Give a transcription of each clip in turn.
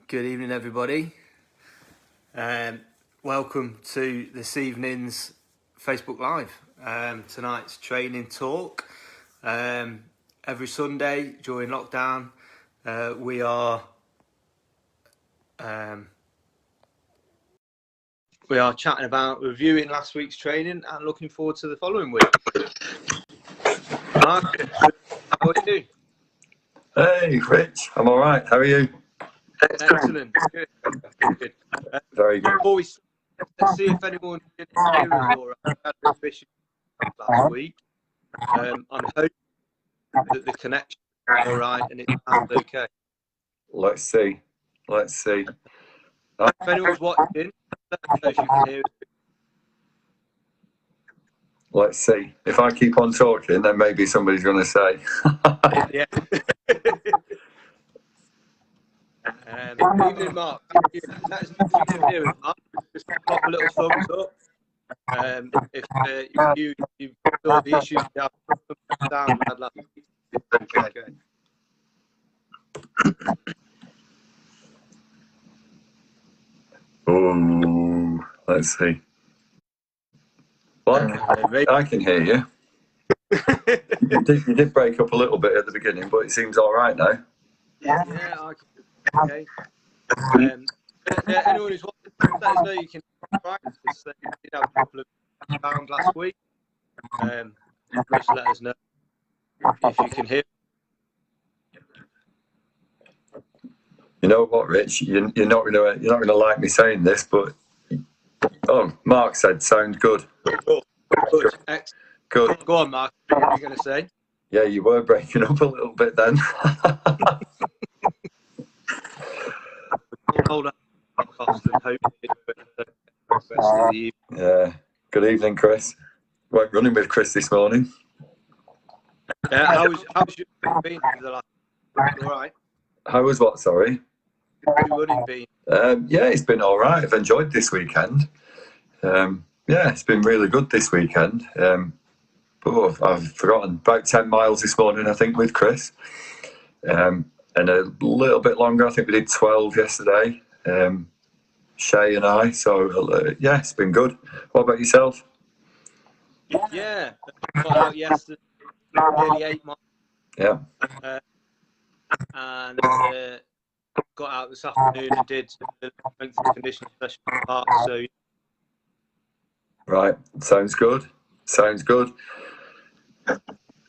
Good evening, everybody. Welcome to this evening's Facebook Live. Tonight's training talk. Every Sunday during lockdown, we are chatting about reviewing last week's training and looking forward to the following week. Mark, how are you? Hey, Rich. I'm all right. How are you? Excellent. Good. Very good. Before we let's see if anyone did hear us all right. We had a bit of issue last week. I'm hoping that the connection is all right and it sounds okay. Let's see. If anyone's watching, let us know if you can hear us. Let's see. If I keep on talking, then maybe somebody's going to say. Yeah. Evening, Mark. Let us know if you can hear us, Mark. Just pop a little thumbs up. If you saw the issues you have down had last week, okay. Oh, let's see. Well, I can hear you. You did break up a little bit at the beginning, but it seems all right now. Yeah, okay. Anyone who's watching, let us know you can practice. They did have a couple of pounds last week. Just let us know if you can hear. You know what, Rich? You're not gonna like me saying this, but Mark said sound good. Good. Excellent. Good. Go on, Mark. What are you going to say? Yeah, you were breaking up a little bit then. Hold on. Yeah. Good evening, Chris. Went running with Chris this morning. How's your been the last? All right. How was what? Sorry. How's your running been? Yeah, it's been all right. I've enjoyed this weekend. Yeah, it's been really good this weekend. I've forgotten, about 10 miles this morning, I think, with Chris. And a little bit longer. I think we did 12 yesterday. Shay and I. So yeah, it's been good. What about yourself? Yeah, got out yesterday, nearly 8 miles. Yeah. And got out this afternoon and did the strength and conditioning session part. So Right. Sounds good.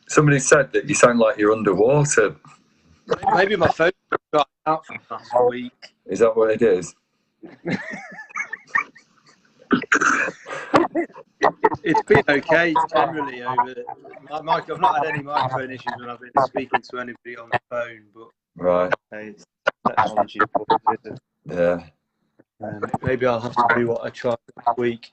Somebody said that you sound like you're underwater. Maybe my phone got out from last week. Is that what it is? It's been okay generally over. I've not had any microphone issues when I've been speaking to anybody on the phone, but right. It's technology. Yeah. Maybe I'll have to do what I tried last week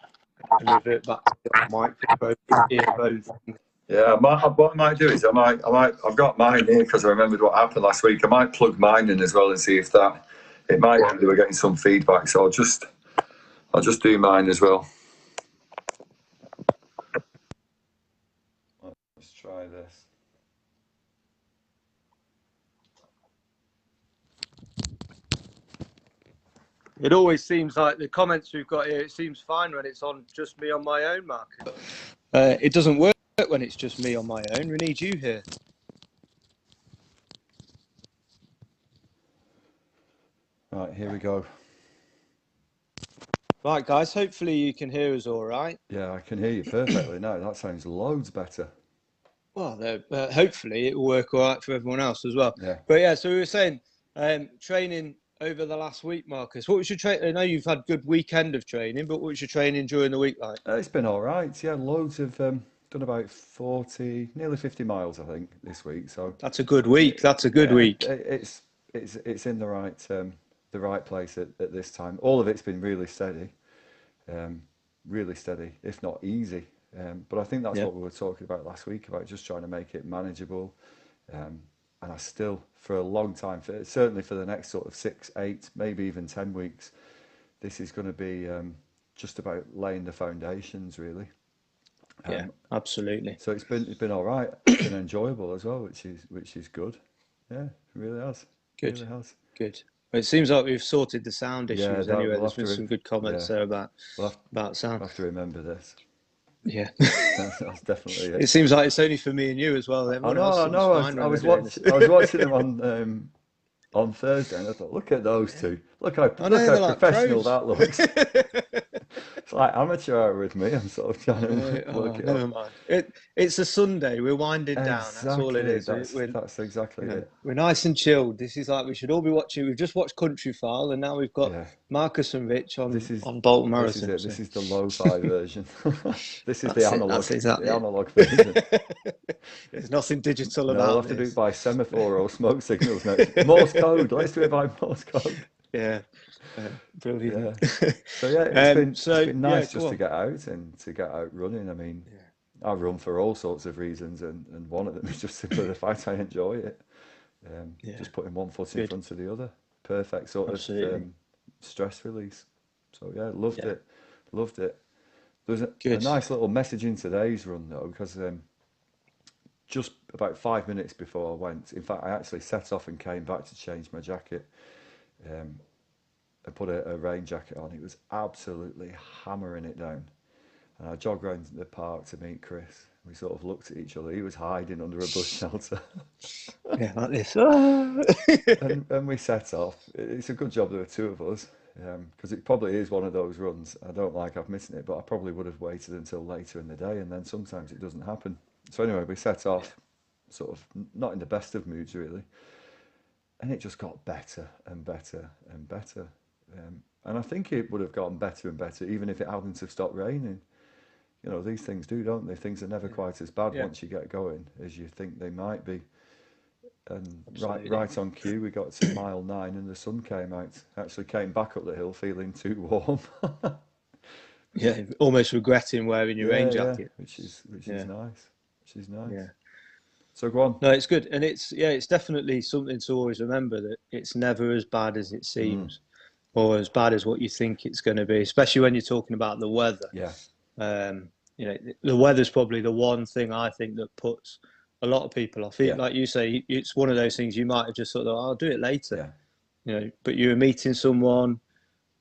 and revert back to the microphone earphone thing. Yeah, what I might do is I've got mine here because I remembered what happened last week. I might plug mine in as well and see if it might be we're getting some feedback. So I'll just do mine as well. Let's try this. It always seems like the comments we've got here, it seems fine when it's on just me on my own, Mark. It doesn't work when it's just me on my own. We need you here. Right, here we go. Right, guys, hopefully you can hear us all right. Yeah, I can hear you perfectly now. That sounds loads better. Well, hopefully it will work all right for everyone else as well. Yeah. But yeah, so we were saying training over the last week, Marcus. What was your training? I know you've had a good weekend of training, but what was your training during the week like? It's been all right. Yeah, loads of done about 40, nearly 50 miles, I think, this week. So that's a good week. That's a good week. It's in the right place at this time. All of it's been really steady, if not easy. But I think that's what we were talking about last week, about just trying to make it manageable. And I still, for a long time, certainly for the next sort of 6, 8, maybe even 10 weeks, this is going to be just about laying the foundations, really. Yeah, absolutely. So it's been all right. It's been enjoyable as well, which is good. Yeah, it really has. Good. It really has. Good. It seems like we've sorted the sound Yeah, issues that anyway. we'll There's have been to. some good comments there about We'll sound. have to remember this. Yeah. That's definitely It it. seems like it's only for me and you as well. I Everyone else know, I seems know. fine I when they're was doing this. I was watching them on Thursday, and I thought, look at those two. I Look know, how they're like professional pros. that looks. It's like amateur hour with me. I'm sort of trying to Oh, work it never out. mind. It's a Sunday. We're winding down. That's all it Exactly. is. We're That's exactly it. we're nice and chilled. This is like we should all be watching. We've just watched Country File, and now we've got Yeah. Marcus and Rich This is on Bolton this is Marathon. it. So This is the lo-fi version. This is that's it. the That's exactly analog version. it. There's nothing digital No, we'll about have to do it this. by semaphore or smoke signals next. Morse code. Let's do it by Morse code. Yeah, brilliant. Yeah. So yeah, it's been Yeah, nice go just to on. get out and to get out running. I mean, Yeah, I run for all sorts of reasons, and one of them is just simply the fact I enjoy it. yeah, Just putting one foot in good. front of the other. Perfect sort of Absolutely. stress release. So yeah, loved Yeah, it. Loved it. There was a good. nice little message in today's run though, because just about 5 minutes before I went, in fact, I actually set off and came back to change my jacket. Um, I put a rain jacket on. It was absolutely hammering it down. And I jogged around the park to meet Chris. We sort of looked at each other. He was hiding under a bush shelter. Yeah, like this. And we set off. It's a good job there were two of us, because it probably is one of those runs. I don't like I've missing it, but I probably would have waited until later in the day, and then sometimes it doesn't happen. So anyway, we set off, sort of not in the best of moods really, and it just got better and better and better. And I think it would have gotten better and better even if it hadn't have stopped raining. You know, these things do, don't they? Things are never quite as bad Yeah, once you get going as you think they might be. And absolutely. right on cue, we got to mile 9 and the sun came out. Actually came back up the hill feeling too warm. Yeah, almost regretting wearing your rain Yeah, jacket. which is Yeah, nice. Which is nice. yeah. So go on. No, it's good, and it's definitely something to always remember that it's never as bad as it Mm, seems, or as bad as what you think it's going to be. Especially when you're talking about the weather. yeah, Um, the weather's probably the one thing I think that puts a lot of people off. yeah, Like you say, it's one of those things you might have just thought, oh, I'll do it later, yeah. but you were meeting someone,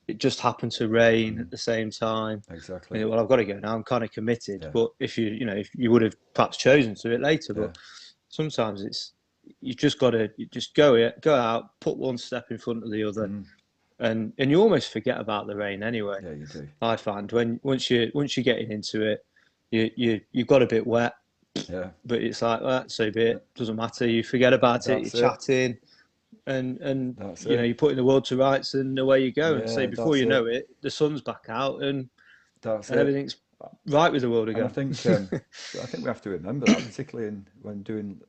it just happened to rain Mm, at the same time. exactly. Well, I've got to go now. I'm kind of committed. Yeah, But if if you would have perhaps chosen to do it later, yeah. but sometimes you just got to just go out, put one step in front of the other, Mm, and you almost forget about the rain anyway. yeah, you do. I find once you're getting into it, you got a bit wet, Yeah, but it's like well, so be it. Doesn't matter. You forget about it. You're that's it. chatting, and That's it. you're putting the world to rights, and away you go. And say Yeah, before that's you know it. it, the sun's back out, That's and it. everything's right with the world And again. I think we have to remember that, particularly when doing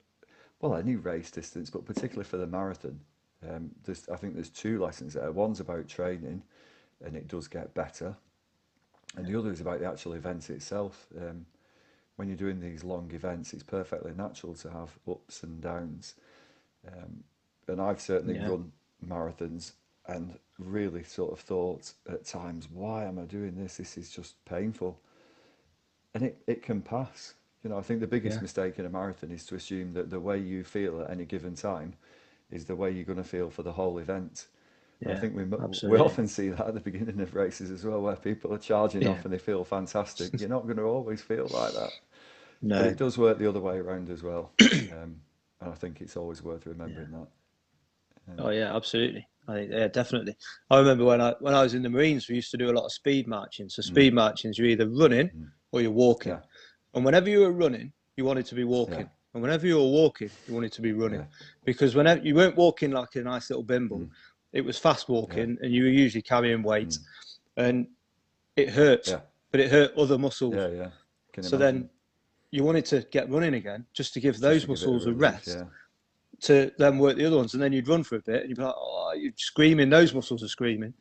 well any race distance, but particularly for the marathon. I think there's two lessons there. One's about training, and it does get better, and the other is about the actual event itself. When you're doing these long events, it's perfectly natural to have ups and downs. Um, and I've certainly Yeah, run marathons and really sort of thought at times, why am I doing this? This is just painful. And it can pass. You know, I think the biggest yeah, mistake in a marathon is to assume that the way you feel at any given time is the way you're going to feel for the whole event. And I yeah, think we absolutely. often see that at the beginning of races as well, where people are charging Yeah, off and they feel fantastic. You're not going to always feel like that, but no, it does work the other way around as well. And I think it's always worth yeah. remembering that. Oh Um, yeah, absolutely. I think yeah, definitely. I remember when I was in the Marines, we used to do a lot of speed marching. So mm, speed marching is you're either running mm, or you're walking. yeah, And whenever you were running, you wanted to be yeah, walking. And whenever you were walking, you wanted to be running. yeah, Because whenever you weren't walking like a nice little mm, bimble, it was fast yeah, walking and you were usually carrying weight mm, and it hurt, yeah, but it hurt other muscles. yeah, yeah. Can So imagine. then you wanted to get running again just to give Just to those give it a muscles a relief, rest yeah. to then work the other ones. And then you'd run for a bit and you'd be like, oh, you're screaming, those muscles are screaming.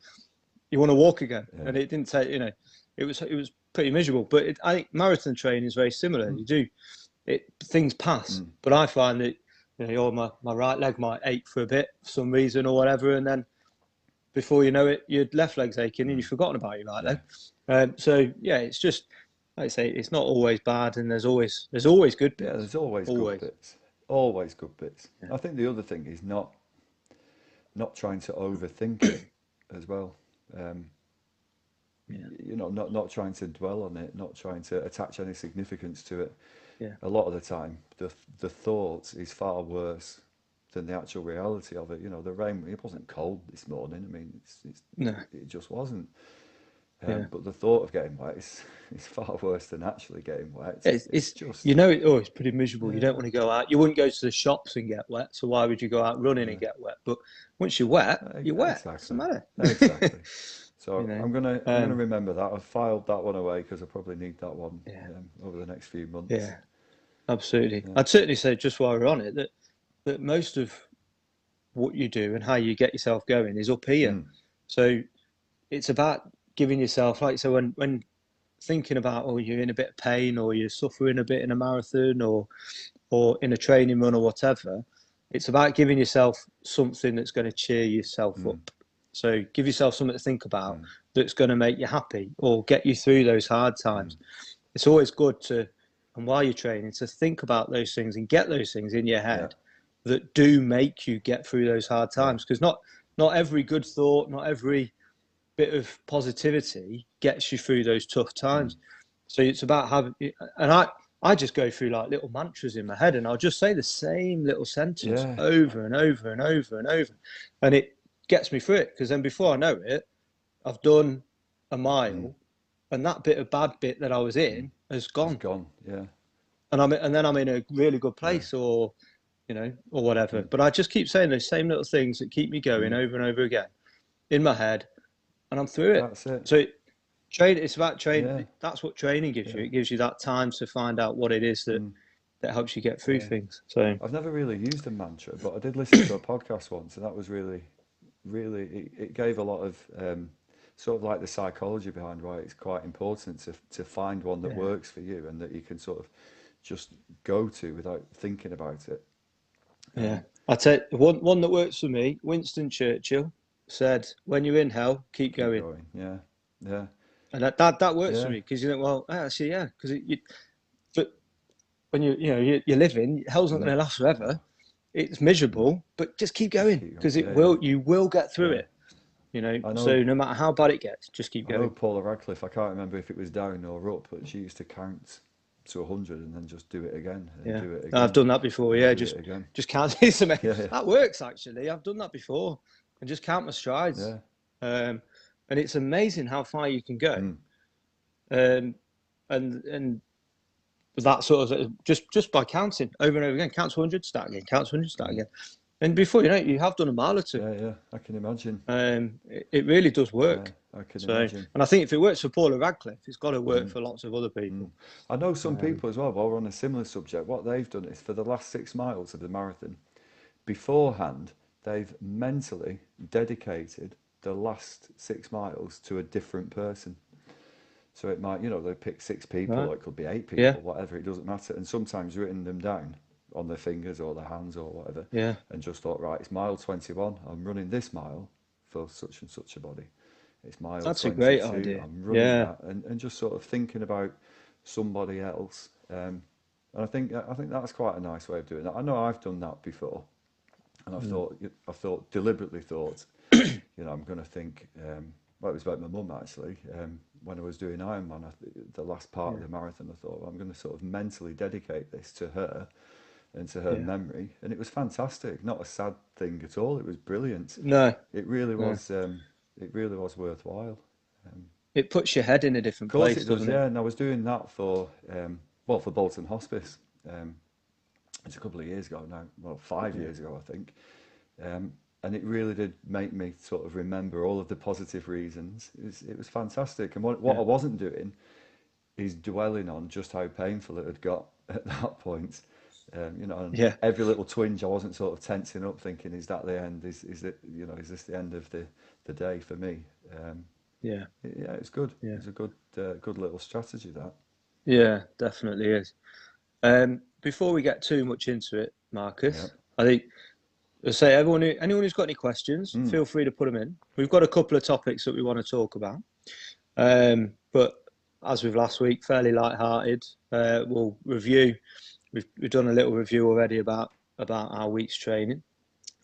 You want to walk again. Yeah. And it didn't take, it was pretty miserable. But I think marathon training is very similar. Mm, You do, things pass. mm, But I find that, my right leg might ache for a bit for some reason or whatever. And then before you know it, your left leg's aching and mm, you've forgotten about your right yeah. leg. So yeah, it's just, like I say, it's not always bad, and there's always good Yeah, bits. there's always good Always. bits. Always good bits. Yeah. I think the other thing is not not trying to overthink it as well. Yeah. You know, not trying to dwell on it, not trying to attach any significance to it. Yeah. A lot of the time, the thought is far worse than the actual reality of it. You know, the rain, it wasn't cold this morning. I mean, No. it just wasn't. Yeah. But the thought of getting wet is far worse than actually getting wet. It's just, you know, it's pretty miserable. You don't yeah, want to go out. You wouldn't go to the shops and get wet. So why would you go out running and get wet? But once you're wet, you're wet. Doesn't exactly, matter. exactly. So You know. I'm gonna remember that. I've filed that one away because I probably need that one Yeah. over the next few months. Yeah. Absolutely. Yeah. I'd certainly say, just while we're on it, that most of what you do and how you get yourself going is up here. So it's about giving yourself, like, so when thinking about, oh, you're in a bit of pain or you're suffering a bit in a marathon or in a training run or whatever, it's about giving yourself something that's going to cheer yourself up. So give yourself something to think about that's going to make you happy or get you through those hard times. It's always good to, and while you're training, to think about those things and get those things in your head that do make you get through those hard times. Because not every good thought, not every bit of positivity gets you through those tough times. So it's about having, and I just go through like little mantras in my head, and I'll just say the same little sentence over and over and over and over, and it gets me through it. Because then before I know it, I've done a mile, and that bit of bad bit that I was in has gone. It's gone, yeah. And then I'm in a really good place, or you know, or whatever. But I just keep saying those same little things that keep me going over and over again in my head, and I'm through it. That's it. So it's about training. Yeah. That's what training gives you. It gives you that time to find out what it is that helps you get through things. So I've never really used a mantra, but I did listen to a podcast once, and that was really, it gave a lot of sort of like the psychology behind why it's quite important to find one that works for you and that you can sort of just go to without thinking about it. I tell you, one that works for me. Winston Churchill said, "When you're in hell, keep going." Yeah. And that works for me, because you think, well, actually, because but when you're living, hell's not going to last forever. It's miserable, but just keep going, because you will get through it. You know, so no matter how bad it gets, just keep going. I know Paula Radcliffe, I can't remember if it was down or up, but she used to count to 100 and then just do it again. And do it again. I've done that before. Just count. That works, actually. I've done that before, and just count my strides. And it's amazing how far you can go. And that sort of just by counting over and over again. Count to 100, start again. Count to 100, start again. And before you know it, you have done a mile or two. Yeah, I can imagine. It really does work. I can imagine. And I think if it works for Paula Radcliffe, it's got to work for lots of other people. I know some people as well, while we're on a similar subject, what they've done is for the last 6 miles of the marathon, beforehand, they've mentally dedicated the last 6 miles to a different person. So it might, they pick 6 people, or it could be 8 people, whatever, it doesn't matter. And sometimes written them down on their fingers or their hands or whatever, and just thought, right, it's mile 21, I'm running this mile for such and such a body. It's mile 22, a great idea. I'm running that, and just sort of thinking about somebody else. And I think that's quite a nice way of doing that. I know I've done that before, and I've deliberately thought, I'm going to think. Well, it was about my mum actually. When I was doing Ironman, the last part of the marathon, I thought, well, I'm going to sort of mentally dedicate this to her and to her memory, and it was fantastic. Not a sad thing at all. It was brilliant. No, it really was. It really was worthwhile. It puts your head in a different place, doesn't it? Yeah, and I was doing that for Bolton Hospice. It's a couple of years ago now. Well, 5 years ago, I think. And it really did make me sort of remember all of the positive reasons. It was fantastic. And what I wasn't doing is dwelling on just how painful it had got at that point. Every little twinge, I wasn't sort of tensing up, thinking, "Is that the end? Is this the end of the day for me?" It's good. Yeah. It's a good little strategy, that. Yeah, definitely is. Before we get too much into it, Marcus, I think, let's say anyone who's got any questions, feel free to put them in. We've got a couple of topics that we want to talk about, but as with last week, fairly light-hearted. We'll review. We've done a little review already about our week's training.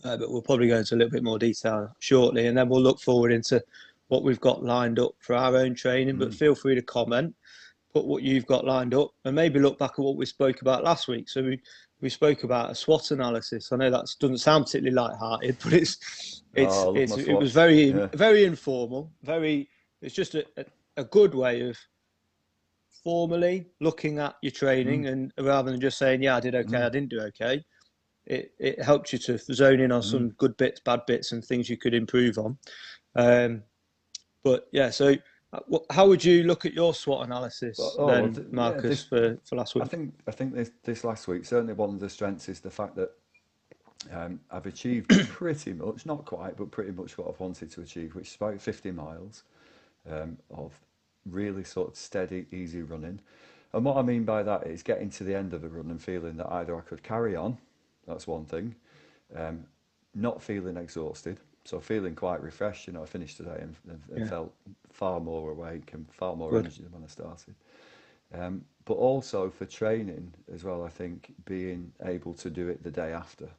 but we'll probably go into a little bit more detail shortly, and then we'll look forward into what we've got lined up for our own training. But feel free to comment, put what you've got lined up, and maybe look back at what we spoke about last week. So we spoke about a SWOT analysis. I know that doesn't sound particularly light-hearted, but it was very informal. It's just a good way of formally looking at your training, and rather than just saying, yeah, I did okay, I didn't do okay. It helped you to zone in on some good bits, bad bits, and things you could improve on. But yeah, so how would you look at your SWOT analysis Marcus, for last week? I think this last week, certainly one of the strengths is the fact that I've achieved pretty much, not quite, but pretty much what I've wanted to achieve, which is about 50 miles of really sort of steady, easy running. And what I mean by that is getting to the end of the run and feeling that either I could carry on, that's one thing, not feeling exhausted, so feeling quite refreshed. I finished today and felt far more awake and far more energy than when I started. But also for training as well, I think being able to do it the day after.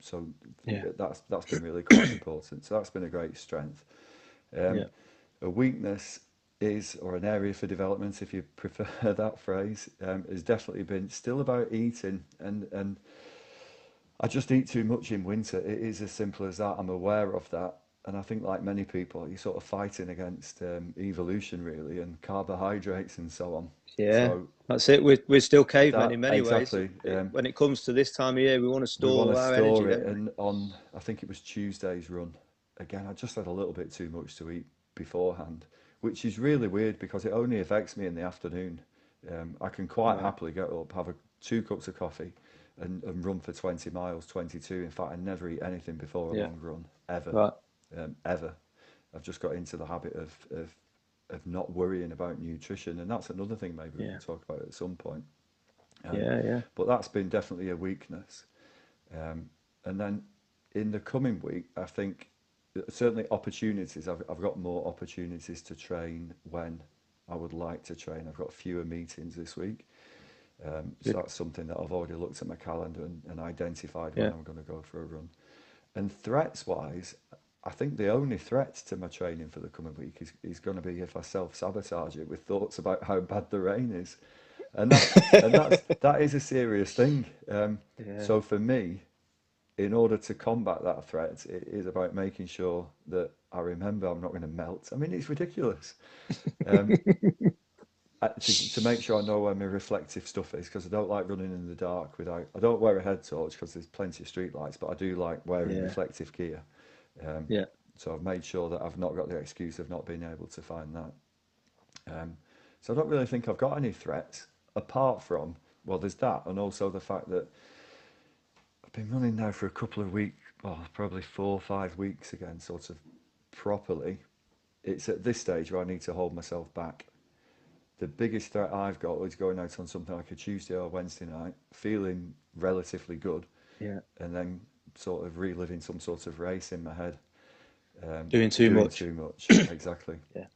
So that's been really quite important. So that's been a great strength. A weakness is, or an area for development, if you prefer that phrase, has definitely been still about eating, and I just eat too much in winter. It is as simple as that. I'm aware of that, and I think like many people, you're sort of fighting against evolution really, and carbohydrates and so on. Yeah, so that's it. We're still cavemen in many ways. Exactly. When it comes to this time of year, we want to store our energy. And on, I think it was Tuesday's run, again, I just had a little bit too much to eat beforehand, which is really weird because it only affects me in the afternoon. I can quite happily get up, have 2 cups of coffee, and run for 20 miles, 22. In fact, I never eat anything before a long run, ever. Ever. I've just got into the habit of not worrying about nutrition, and that's another thing maybe we can talk about at some point. But that's been definitely a weakness. And then in the coming week, I think certainly opportunities. I've got more opportunities to train when I would like to train. I've got fewer meetings this week. So that's something that I've already looked at my calendar and identified when I'm going to go for a run. And threats-wise, I think the only threat to my training for the coming week is going to be if I self-sabotage it with thoughts about how bad the rain is. And that is a serious thing. So for me, in order to combat that threat, it is about making sure that I remember I'm not going to melt. I mean, it's ridiculous. To make sure I know where my reflective stuff is, because I don't like running in the dark without. I don't wear a head torch because there's plenty of street lights, but I do like wearing reflective gear. So I've made sure that I've not got the excuse of not being able to find that. So I don't really think I've got any threats apart from, well, there's that, and also the fact that I've been running now for a couple of weeks, probably 4 or 5 weeks again, sort of properly. It's at this stage where I need to hold myself back. The biggest threat I've got is going out on something like a Tuesday or Wednesday night, feeling relatively good, and then sort of reliving some sort of race in my head. Doing too much, exactly.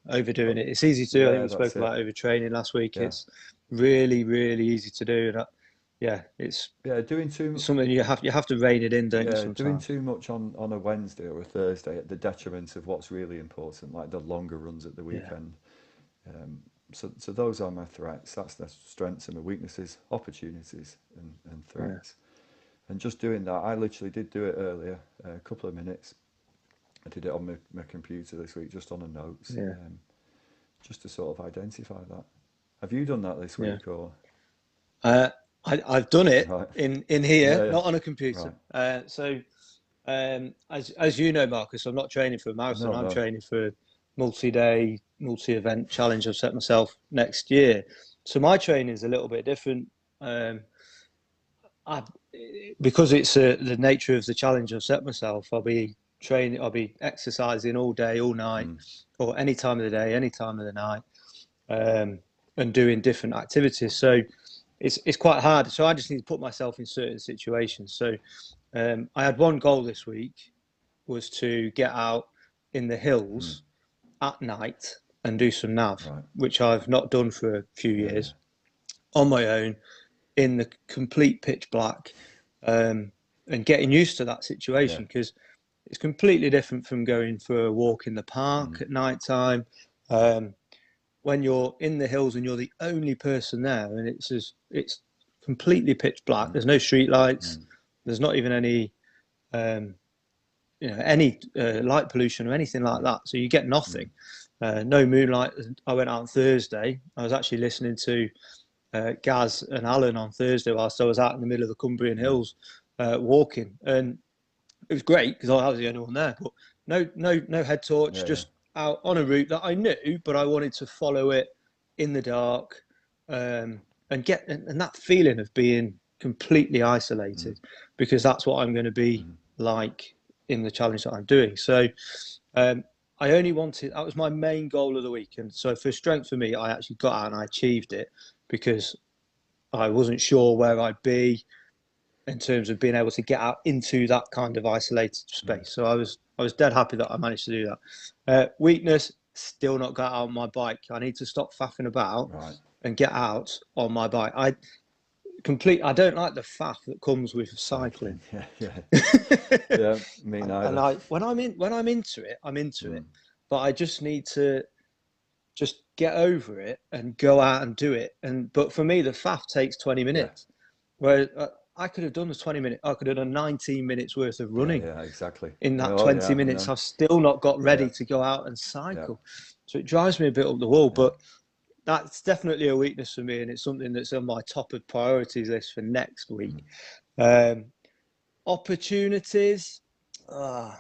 Overdoing it. It's easy to do. I think we spoke about overtraining last week. It's really, really easy to do, and it's doing too much. Something you have to rein it in, don't you? Sometimes doing too much on a Wednesday or a Thursday at the detriment of what's really important, like the longer runs at the weekend. So those are my threats. That's the strengths and the weaknesses, opportunities and threats. And just doing that, I literally did do it earlier, a couple of minutes. I did it on my computer this week, just on a notes, just to sort of identify that. Have you done that this week, or? I've done it in here, not on a computer. So, as you know, Marcus, I'm not training for a marathon. I'm training for a multi-day, multi-event challenge I've set myself next year. So my training is a little bit different. Because it's the nature of the challenge I've set myself, I'll be exercising all day, all night, or any time of the day, any time of the night, and doing different activities. So it's quite hard. So I just need to put myself in certain situations. So I had one goal this week, was to get out in the hills at night and do some nav, which I've not done for a few years, on my own, in the complete pitch black. and getting used to that situation, because it's completely different from going for a walk in the park at night time. When you're in the hills and you're the only person there, and it's completely pitch black. There's no street lights. There's not even any any light pollution or anything like that. So you get nothing. No moonlight. I went out on Thursday. I was actually listening to Gaz and Alan on Thursday whilst I was out in the middle of the Cumbrian Hills walking, and it was great because I was the only one there. But no head torch, just out on a route that I knew, but I wanted to follow it in the dark, and get and that feeling of being completely isolated, because that's what I'm going to be like in the challenge that I'm doing. So I only wanted, that was my main goal of the week. And so for strength for me, I actually got out and I achieved it, because I wasn't sure where I'd be in terms of being able to get out into that kind of isolated space. So I was dead happy that I managed to do that. Weakness, still not got out on my bike. I need to stop faffing about and get out on my bike. I don't like the faff that comes with cycling. Yeah, me neither. And when I'm into it, I'm into it. But I just need to just get over it and go out and do it. But for me, the faff takes 20 minutes. Whereas I could have done the 20 minutes. I could have done 19 minutes worth of running. Yeah, exactly. In that 20 minutes, I've still not got ready to go out and cycle. So it drives me a bit up the wall. But that's definitely a weakness for me, and it's something that's on my top of priorities list for next week. Opportunities. I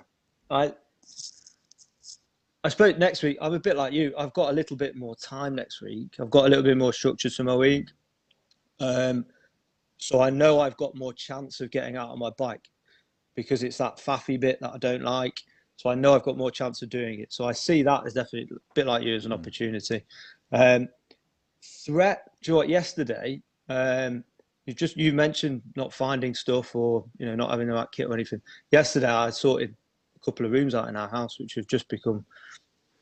suppose next week, I'm a bit like you. I've got a little bit more time next week. I've got a little bit more structure to my week. So I know I've got more chance of getting out on my bike, because it's that faffy bit that I don't like. So I know I've got more chance of doing it. So I see that as definitely a bit like you, as an opportunity. Threat, do you know what, yesterday, you mentioned not finding stuff, or not having the right kit or anything. Yesterday I sorted a couple of rooms out in our house, which have just become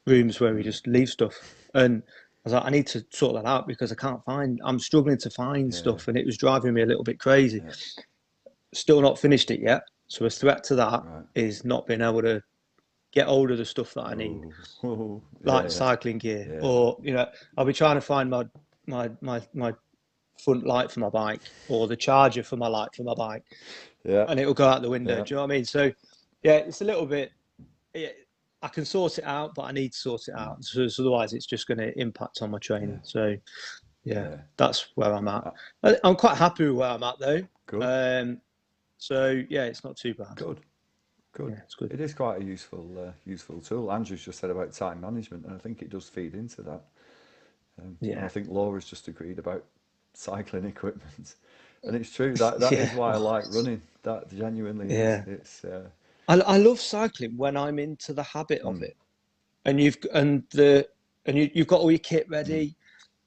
rooms where we just leave stuff, and I was like, I need to sort that out, because I'm struggling to find stuff, and it was driving me a little bit crazy. Still not finished it yet. So a threat to that is not being able to get hold of the stuff that I need, like cycling gear, or I'll be trying to find my front light for my bike, or the charger for my light for my bike, and it'll go out the window. Do you know what I mean? So it's a little bit. I can sort it out, but I need to sort it out. So otherwise, it's just going to impact on my training. So that's where I'm at. I'm quite happy with where I'm at, though. Good. So it's not too bad. Good. Yeah, it's good. It is quite a useful tool. Andrew's just said about time management, and I think it does feed into that. And I think Laura's just agreed about cycling equipment, and it's true that is why I like running. That genuinely is. It's. I love cycling when I'm into the habit of it, and you've got all your kit ready,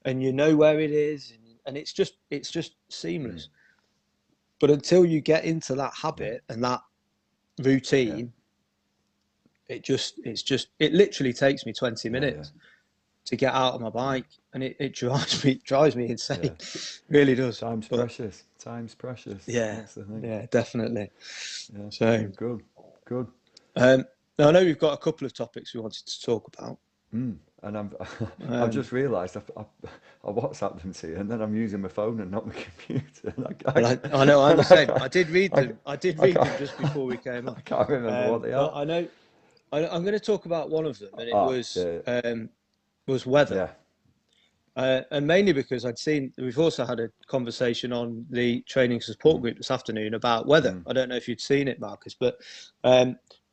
and you know where it is, and it's just seamless. But until you get into that habit and that routine, it literally takes me 20 minutes to get out on my bike, and it drives me insane. Really does. Time's precious. Yeah, that's the thing. Yeah, definitely. Yeah. So good. Now I know we've got a couple of topics we wanted to talk about. And I've just realised I WhatsApped them to you, and then I'm using my phone and not my computer. I know, I'm the same. I did read them. I did read them just before we came on. I can't remember what they are. I know. I'm going to talk about one of them, and it was weather. And mainly because we've also had a conversation on the training support group this afternoon about weather. I don't know if you'd seen it, Marcus, but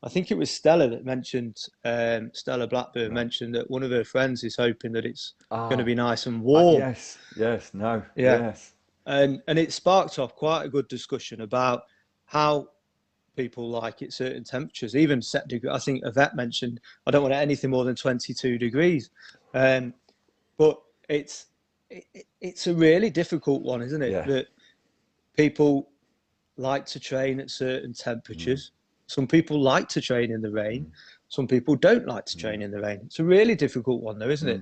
I think it was Stella that mentioned, Stella Blackburn mentioned that one of her friends is hoping that it's going to be nice and warm. Yes. And it sparked off quite a good discussion about how people like it certain temperatures, even set degree. I think Yvette mentioned, I don't want anything more than 22 degrees. But it's a really difficult one, isn't it? Yeah. That people like to train at certain temperatures. Some people like to train in the rain. Some people don't like to train in the rain. It's a really difficult one, though, isn't it?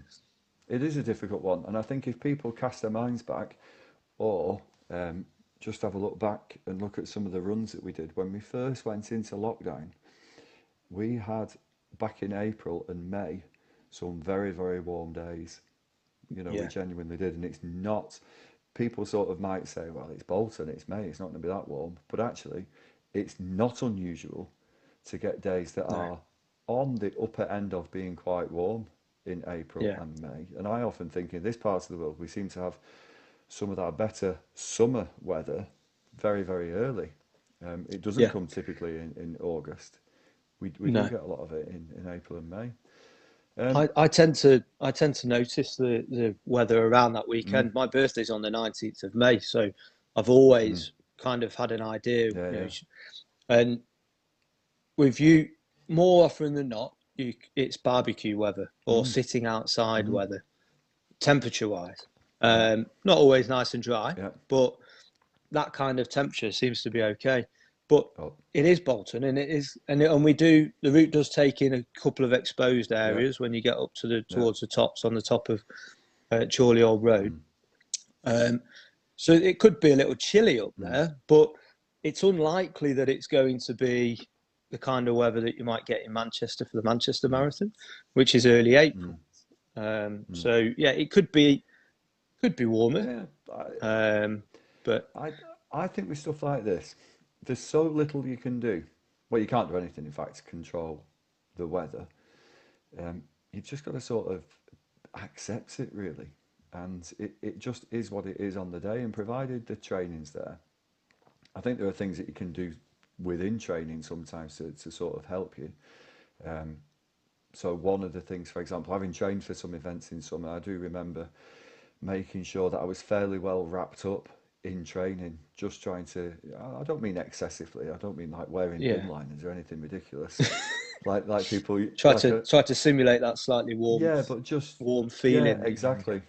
It is a difficult one, and I think if people cast their minds back, or just have a look back and look at some of the runs that we did when we first went into lockdown. We had back in April and May some very, very warm days. You know, we Yeah, genuinely did, and it's not. People sort of might say, well, it's Bolton, it's May, it's not going to be that warm, but actually, it's not unusual to get days that no, are on the upper end of being quite warm in April yeah, and May. And I often think in this part of the world, we seem to have some of our better summer weather very, very early. It doesn't yeah, come typically in August. We do no. get a lot of it in April and May. Um, I tend to notice the weather around that mm, weekend. My birthday's on the 19th of May, so I've mm, always kind of had an idea, yeah, yeah. and with you, more often than not, it's barbecue weather or Mm, sitting outside mm, weather, temperature wise. yeah, Not always nice and dry, yeah. but that kind of temperature seems to be okay. But Oh, it is Bolton, and it is, and we do the route does take in a couple of exposed yeah, areas when you get up to the yeah. towards the tops on the top of Chorley Old Road. Mm, Um, so it could be a little chilly up mm, there, but it's unlikely that it's going to be the kind of weather that you might get in Manchester for the Manchester mm, Marathon, which is early mm, April. mm. So yeah, it could be warmer, Yeah, um, but I, I think with stuff like this, there's so little you can do. Well, you can't do anything, in fact, to control the weather. You've just got to sort of accept it, really. And it just is what it is on the day. And provided the training's there, I think there are things that you can do within training sometimes to sort of help you. Um, so one of the things, for example, having trained for some events in summer, I do remember making sure that I was fairly well wrapped up in training, just trying to, I don't mean excessively, I don't mean like wearing yeah, bin liners or anything ridiculous. Like people, try to simulate that slightly yeah, but just, warm yeah, feeling that you're going to exactly.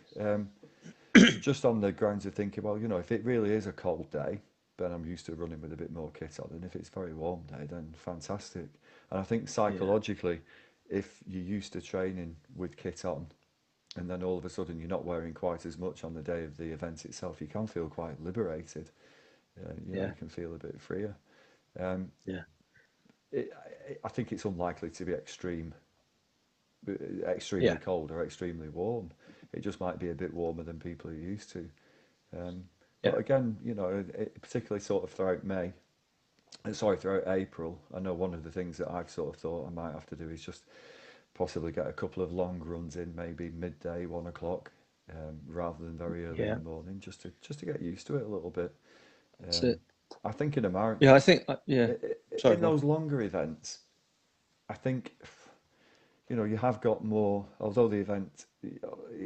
Just on the grounds of thinking, well, you know, if it really is a cold day, then I'm used to running with a bit more kit on. And if it's a very warm day, then fantastic. And I think get. Yeah, psychologically, if you're used to training with kit on, and then all of a sudden you're not wearing quite as much on the day of the event itself, you can feel quite liberated. You know, yeah, you can feel a bit freer. Um, yeah, it, I think it's unlikely to be extremely yeah, cold or extremely warm. It just might be a bit warmer than people are used to. Um, yeah, but again, you know, particularly sort of throughout throughout April, I know one of the things that I've sort of thought I might have to do is just possibly get a couple of long runs in, maybe midday, 1 o'clock, rather than very early in yeah. the morning, just to get used to it a little bit. That's Um, it. I think in a Yeah, I think. Yeah. Sorry, in go on. those longer events, I think you know you have got more. Although the event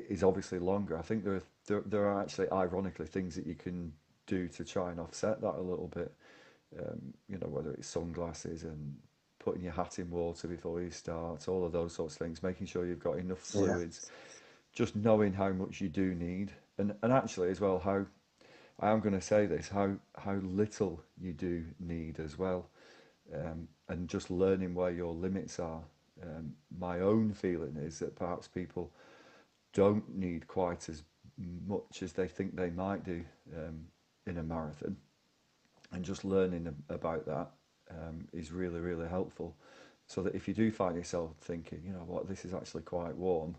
is obviously longer, I think there are actually ironically things that you can do to try and offset that a little bit. You know, whether it's sunglasses and putting your hat in water before you start, all of those sorts of things, making sure you've got enough Yeah, fluids, just knowing how much you do need, and actually as well how I am going to say this how little you do need as well, and just learning where your limits are. My own feeling is that perhaps people don't need quite as much as they think they might do in a marathon, and just learning about that is really, really helpful. So that if you do find yourself thinking, you know what, this is actually quite warm,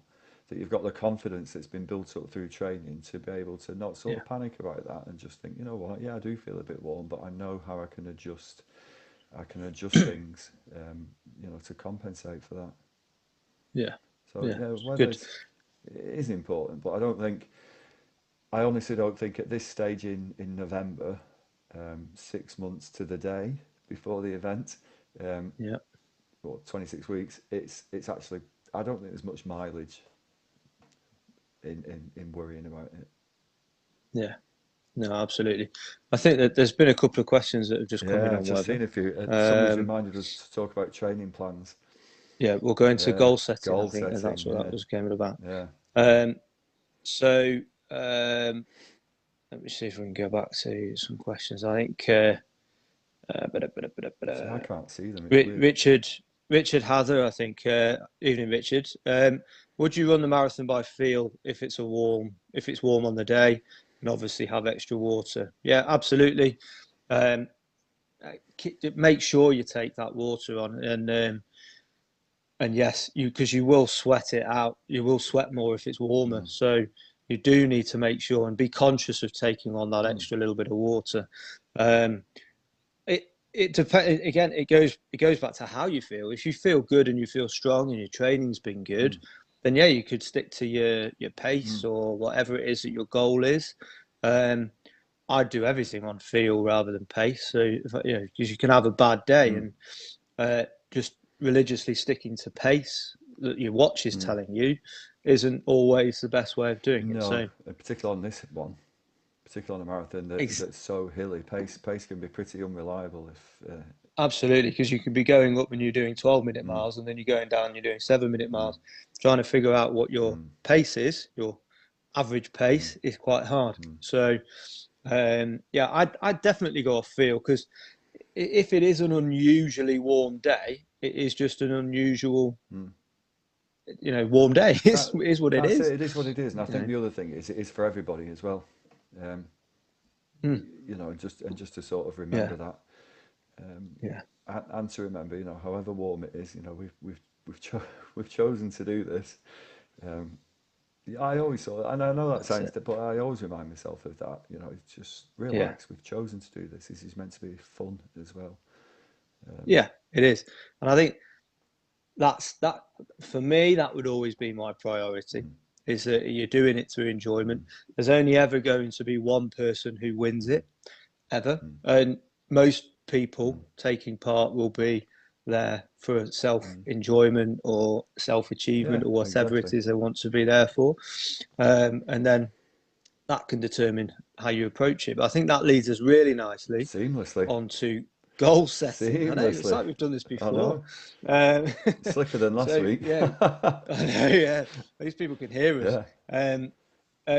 that you've got the confidence that's been built up through training to be able to not sort yeah, of panic about that and just think, you know what, yeah, I do feel a bit warm, but I know how I can adjust. I can adjust things, you know, to compensate for that. yeah, So yeah. yeah, Good. weather's it is important, but I honestly don't think at this stage in November, 6 months to the day before the event, um, Yeah, or 26 weeks, it's actually I don't think there's much mileage in worrying about it. yeah. No, absolutely. I think that there's been a couple of questions that have just come in Yeah, I've on just weather. seen a few. Somebody's Um, reminded us to talk about training plans. yeah, we'll go into Yeah, goal setting. I goal think, and that's setting. what that Yeah, was came about. yeah. Um, so let me see if we can go back to some questions. I think See, I can't see them. It's weird. Richard Hather. I think evening, Richard. Would you run the marathon by feel if it's warm on the day? and obviously have extra water. Yeah, absolutely. Um, make sure you take that water on, and yes, because you will sweat it out. You will sweat more if it's warmer. So you do need to make sure and be conscious of taking on that extra little bit of water. It depends again. It goes back to how you feel. If you feel good and you feel strong and your training's been good, then yeah, you could stick to your pace or whatever it is that your goal is. I'd do everything on feel rather than pace. So because you can have a bad day and just religiously sticking to pace that your watch is telling you isn't always the best way of doing it. No, So particularly on this one, particularly on a marathon that's so hilly, pace can be pretty unreliable if. Absolutely, because you could be going up and you're doing 12-minute miles, and then you're going down and you're doing 7-minute miles. Trying to figure out what your pace is, your average pace, is quite hard. So, yeah, I'd definitely go off feel, because if it is an unusually warm day, it is just an unusual, warm day. It is what it That's is. it. It is what it is, and I think the other thing is it is for everybody as well. Just to sort of remember Yeah. that. Yeah. And to remember, however warm it is, we've chosen to do this. I always saw, and I know that sounds, but I always remind myself of that. It's just relax. Yeah. We've chosen to do this. This is meant to be fun as well. Yeah, it is. And I think that for me, that would always be my priority, is that you're doing it through enjoyment. There's only ever going to be one person who wins it, ever. And most people taking part will be there for self-enjoyment or self-achievement Yeah, or whatever it exactly. is they want to be there for. And then that can determine how you approach it. But I think that leads us really nicely Seamlessly. onto goal setting. I know it's Seamlessly. like we've done this I before. know. Slicker than last week. Yeah, I know. Yeah, at least people can hear us. Yeah.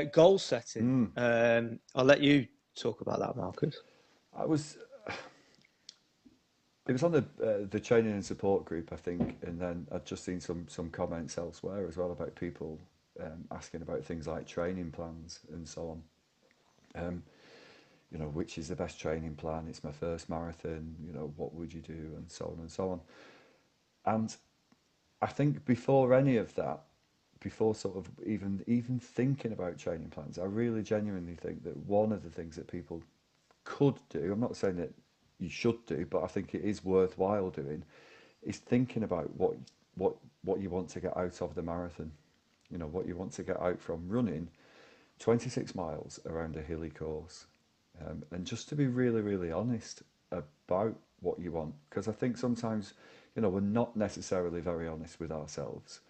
Goal setting. I'll let you talk about that, Marcus. It was on the training and support group, I think, and then I'd just seen some comments elsewhere as well about people asking about things like training plans and so on. Which is the best training plan? It's my first marathon. What would you do, and so on and so on. And I think before any of that, before sort of even thinking about training plans, I really genuinely think that one of the things that people could do, I'm not saying that you should do, but I think it is worthwhile doing, is thinking about what you want to get out of the marathon. What you want to get out from running 26 miles around a hilly course. And just to be really, really honest about what you want, because I think sometimes, we're not necessarily very honest with ourselves.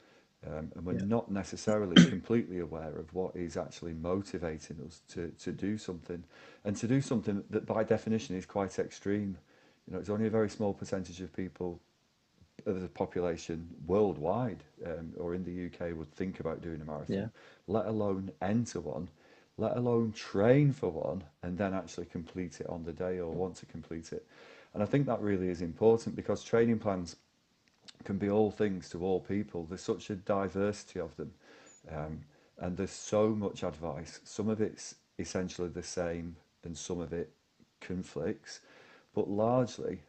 And we're not necessarily completely aware of what is actually motivating us to do something, and to do something that by definition is quite extreme. It's only a very small percentage of people of the population worldwide or in the UK would think about doing a marathon, let alone enter one, let alone train for one, and then actually complete it on the day or want to complete it. And I think that really is important, because training plans can be all things to all people. There's such a diversity of them, and there's so much advice. Some of it's essentially the same, and some of it conflicts, but largely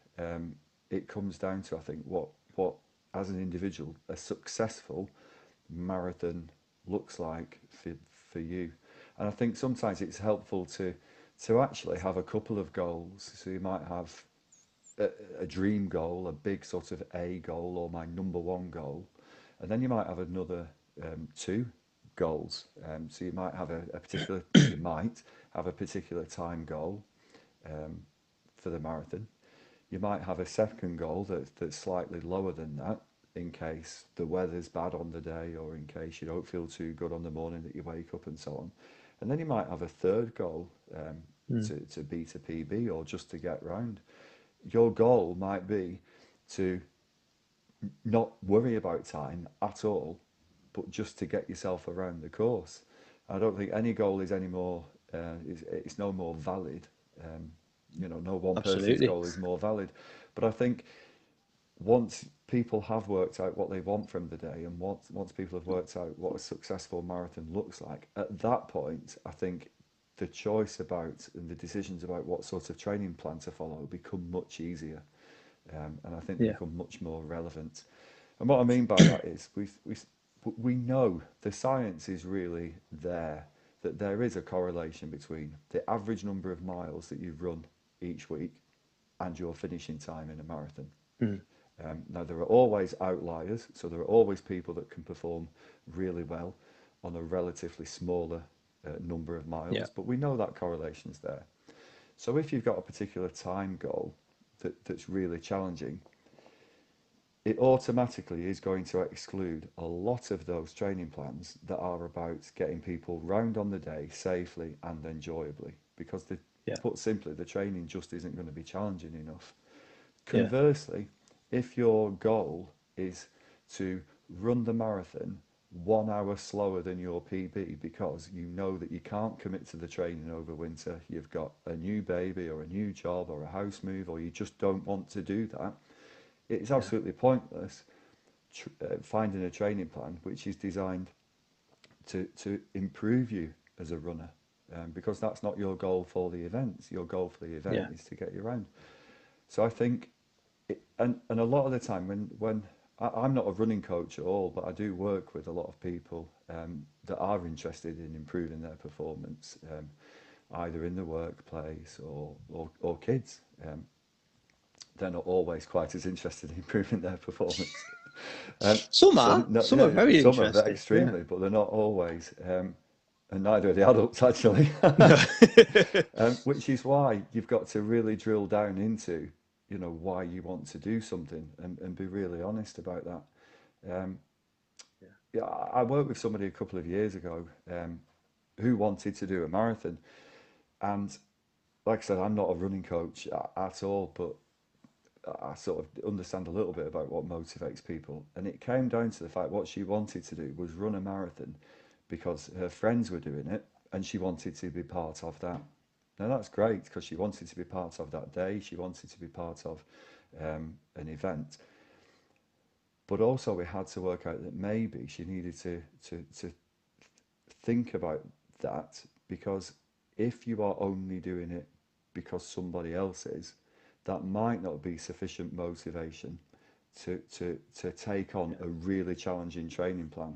it comes down to, I think, what as an individual a successful marathon looks like for you. And I think sometimes it's helpful to actually have a couple of goals. So you might have a dream goal, a big sort of A goal, or my number one goal, and then you might have another two goals. So you might have you might have a particular time goal for the marathon. You might have a second goal that's slightly lower than that, in case the weather's bad on the day, or in case you don't feel too good on the morning that you wake up, and so on. And then you might have a third goal to beat a PB, or just to get round. Your goal might be to not worry about time at all, but just to get yourself around the course. I don't think any goal is any more, it's no more valid. No one person's Absolutely. goal is more valid. But I think once people have worked out what they want from the day, and once people have worked out what a successful marathon looks like, at that point, I think the choice about and the decisions about what sort of training plan to follow become much easier, and I think they Yeah. become much more relevant. And what I mean by that is we know the science is really there, that there is a correlation between the average number of miles that you've run each week and your finishing time in a marathon. Mm. Now, there are always outliers, so there are always people that can perform really well on a relatively smaller number of miles, Yeah. but we know that correlation's there. So if you've got a particular time goal that's really challenging, it automatically is going to exclude a lot of those training plans that are about getting people round on the day safely and enjoyably, because Yeah. put simply, the training just isn't going to be challenging enough. Yeah. Conversely, if your goal is to run the marathon 1 hour slower than your PB because you know that you can't commit to the training over winter, you've got a new baby or a new job or a house move, or you just don't want to do that, it's absolutely pointless finding a training plan which is designed to improve you as a runner, because that's not your goal for the events. Your goal for the event Yeah. is to get you around. So I think, and a lot of the time when I'm not a running coach at all, but I do work with a lot of people that are interested in improving their performance, either in the workplace or kids. They're not always quite as interested in improving their performance. Some are. No, Some are very some of that interested. Yeah. extremely, but they're not always. And neither are the adults, actually. No. Which is why you've got to really drill down into, why you want to do something, and be really honest about that. Yeah, I worked with somebody a couple of years ago who wanted to do a marathon, and like I said, I'm not a running coach at all, but I sort of understand a little bit about what motivates people. And it came down to the fact what she wanted to do was run a marathon because her friends were doing it and she wanted to be part of that. Now that's great because she wanted to be part of that day, she wanted to be part of an event. But also we had to work out that maybe she needed to think about that, because if you are only doing it because somebody else is, that might not be sufficient motivation to take on a really challenging training plan,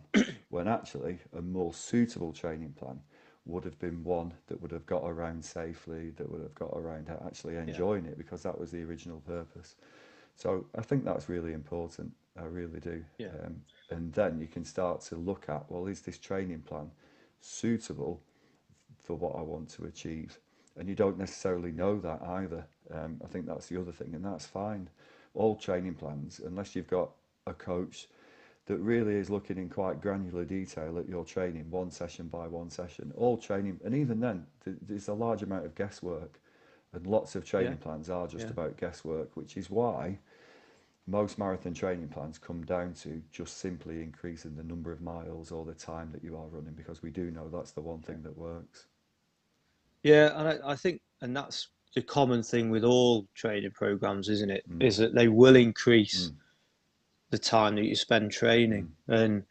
when actually a more suitable training plan would have been one that would have got around safely, that would have got around actually enjoying it, because that was the original purpose. So I think that's really important. I really do. Yeah. And then you can start to look at, well, is this training plan suitable for what I want to achieve? And you don't necessarily know that either. I think that's the other thing, and that's fine. All training plans, unless you've got a coach that really is looking in quite granular detail at your training, one session by one session, all training, and even then, there's a large amount of guesswork, and lots of training plans are just about guesswork, which is why most marathon training plans come down to just simply increasing the number of miles or the time that you are running, because we do know that's the one thing that works. Yeah, and I think, and that's the common thing with all training programs, isn't it? Is that they will increase the time that you spend training, and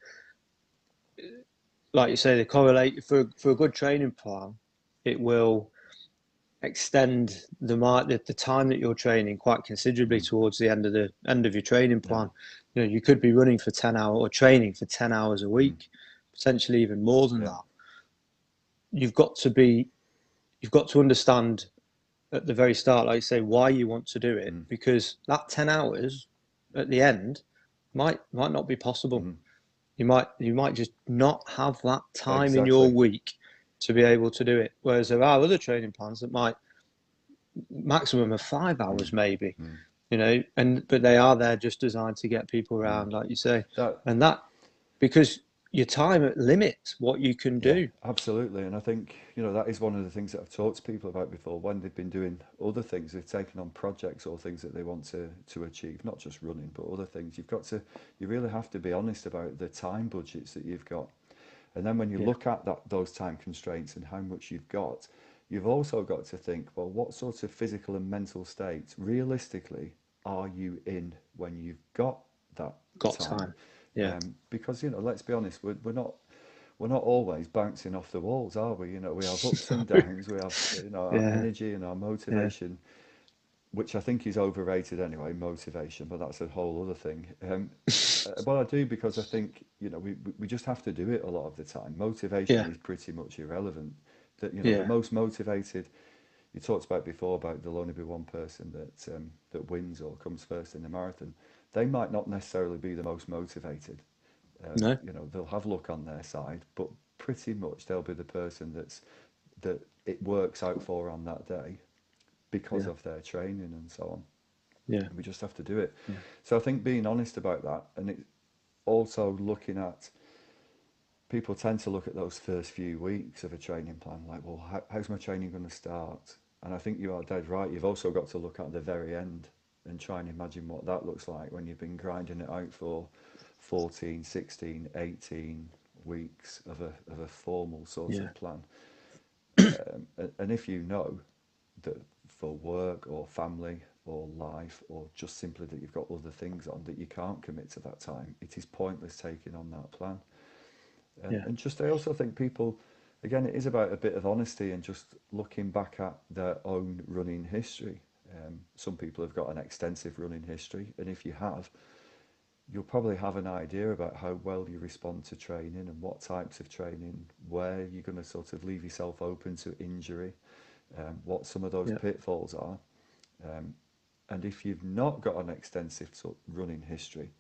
like you say, they correlate for a good training plan. It will extend the time that you're training quite considerably towards the end of your training plan. You could be running for 10 hours or training for 10 hours a week, potentially even more than that. You've got to understand at the very start, like you say, why you want to do it, because that 10 hours at the end might not be possible. You might just not have that time in your week to be able to do it. Whereas there are other training plans that might maximum of 5 hours maybe, but they are there just designed to get people around, like you say. And that, because your time limits what you can do. Absolutely. And I think, that is one of the things that I've talked to people about before when they've been doing other things. They've taken on projects or things that they want to achieve, not just running, but other things. You really have to be honest about the time budgets that you've got. And then when you look at those time constraints and how much you've got, you've also got to think, well, what sort of physical and mental states realistically are you in when you've got that time? Yeah. Because let's be honest, we're we're not always bouncing off the walls, are we? You know, we have ups and downs. We have, you know, our Yeah. energy and our motivation, which I think is overrated anyway, motivation, but that's a whole other thing. But I do, because I think, you know, we just have to do it a lot of the time. Motivation Yeah. is pretty much irrelevant. That, you know, the Yeah. most motivated, you talked about before about there'll only be one person that wins or comes first in the marathon. They might not necessarily be the most motivated. No. You know, they'll have luck on their side, but pretty much they'll be the person that it works out for on that day because Yeah. of their training and so on. Yeah. And we just have to do it. Yeah. So I think being honest about that, and it also looking at, people tend to look at those first few weeks of a training plan, like, well, how's my training going to start? And I think you are dead right. You've also got to look at the very end and try and imagine what that looks like when you've been grinding it out for 14, 16, 18 weeks of a formal sort Yeah. of plan. And if you know that for work or family or life, or just simply that you've got other things on, that you can't commit to that time, it is pointless taking on that plan. Yeah. And just, I also think people, again, it is about a bit of honesty and just looking back at their own running history. Some people have got an extensive running history, and if you have, you'll probably have an idea about how well you respond to training and what types of training, where you're going to sort of leave yourself open to injury, what some of those Yeah. pitfalls are. And if you've not got an extensive sort of running history,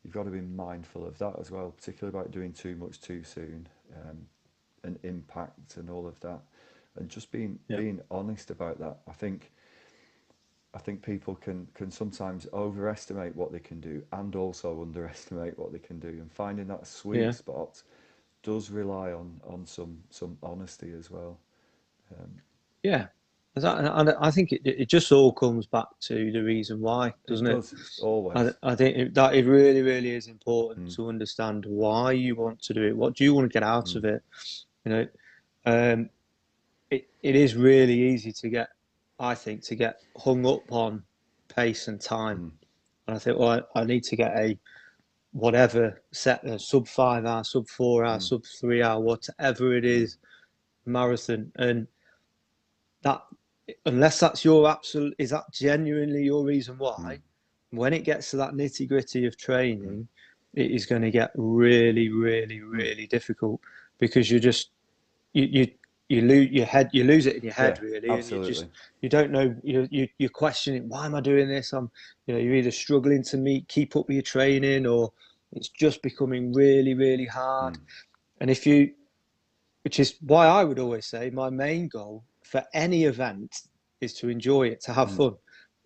you've got to be mindful of that as well, particularly about doing too much too soon, and impact and all of that, and just being Yeah. honest about that. I think people can sometimes overestimate what they can do and also underestimate what they can do, and finding that sweet Yeah. spot does rely on some honesty as well. Yeah. And I think it just all comes back to the reason why, It doesn't it? does always. I think that it really, really is important to understand why you want to do it. What do you want to get out of it? You know, it is really easy to get, I think, to get hung up on pace and time. And I think, well, I need to get a whatever set, a sub 5 hour, sub 4 hour, sub 3 hour, whatever it is, marathon. And that, unless that's your absolute, is that genuinely your reason why? When it gets to that nitty gritty of training, it is going to get really, really, really difficult, because you lose your head, you lose it in your Yeah, head, really, and absolutely. you don't know, you're questioning, why am I doing this? You're either struggling to keep up with your training, or it's just becoming really, really hard. And which is why I would always say my main goal for any event is to enjoy it, to have fun,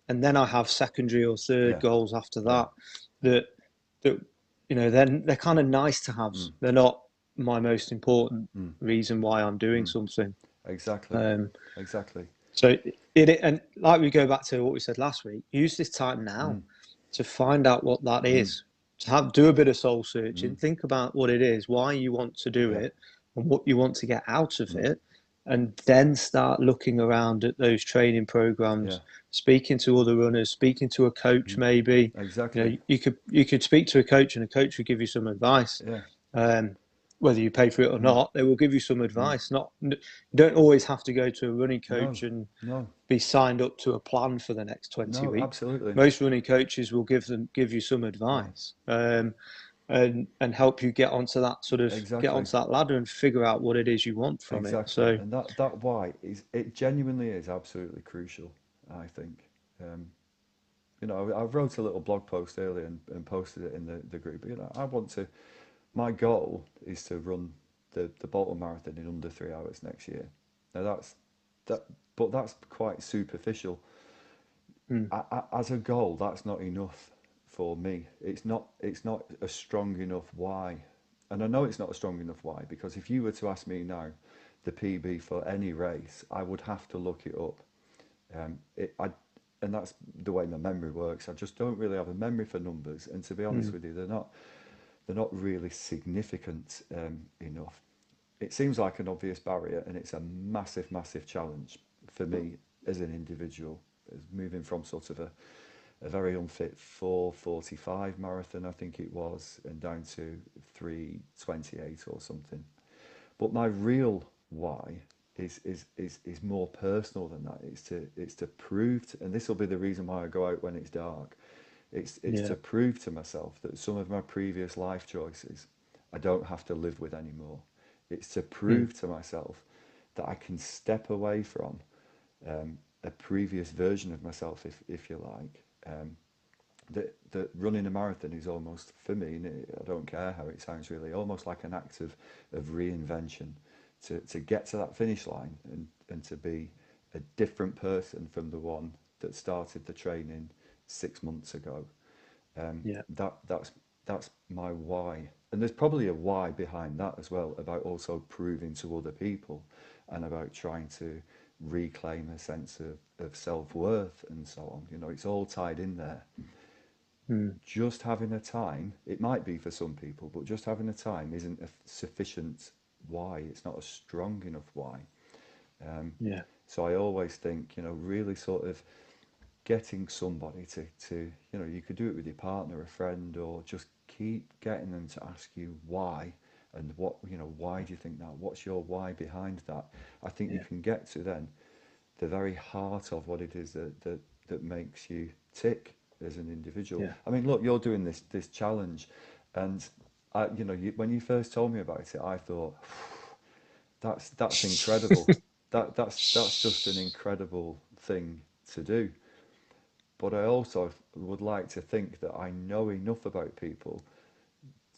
and then I have secondary or third Yeah. goals after Yeah. that then they're kind of nice to have. They're not my most important reason why I'm doing something. Exactly. Exactly. So and like we go back to what we said last week, use this time now to find out what that is. To do a bit of soul searching, think about what it is, why you want to do Yeah. it, and what you want to get out of it, and then start looking around at those training programs, speaking to other runners, speaking to a coach, maybe. Exactly. You could speak to a coach, and a coach would give you some advice. Yeah. Whether you pay for it or not, they will give you some advice. You don't always have to go to a running coach and No. be signed up to a plan for the next 20 No, weeks. absolutely. Most running coaches will give you some advice, and help you get onto that Exactly. get onto that ladder and figure out what it is you want from it. Exactly. So And that why it genuinely is absolutely crucial, I think. I wrote a little blog post earlier and posted it in the group. My goal is to run the Bolton Marathon in under 3 hours next year. Now but that's quite superficial. As a goal, that's not enough for me. It's not a strong enough why. And I know it's not a strong enough why, because if you were to ask me now the PB for any race, I would have to look it up. And that's the way my memory works. I just don't really have a memory for numbers, and to be honest with you, they're not really significant enough. It seems like an obvious barrier, and it's a massive, massive challenge for me as an individual, as moving from sort of a very unfit 4:45 marathon, I think it was, and down to 3:28 or something. But my real why is more personal than that. It's to prove to, and this will be the reason why I go out when it's dark. It's Yeah. to prove to myself that some of my previous life choices I don't have to live with anymore. It's to Mm. prove to myself that I can step away from a previous version of myself, if you like. That running a marathon is almost, for me, I don't care how it sounds really, almost like an act of reinvention to get to that finish line and to be a different person from the one that started the training 6 months ago. Yeah. That's my why. And there's probably a why behind that as well, about also proving to other people and about trying to reclaim a sense of self-worth and so on. You know, it's all tied in there. Mm. Just having a time, it might be for some people, but just having a time isn't a sufficient why. It's not a strong enough why. Yeah. So I always think, you know, really sort of getting somebody to, you know, you could do it with your partner, a friend, or just keep getting them to ask you why and what, you know, why do you think that? What's your why behind that? I think you Yeah. can get to then the very heart of what it is that makes you tick as an individual. Yeah. I mean, look, you're doing this challenge, and you know, when you first told me about it, I thought that's incredible. That's just an incredible thing to do. But I also would like to think that I know enough about people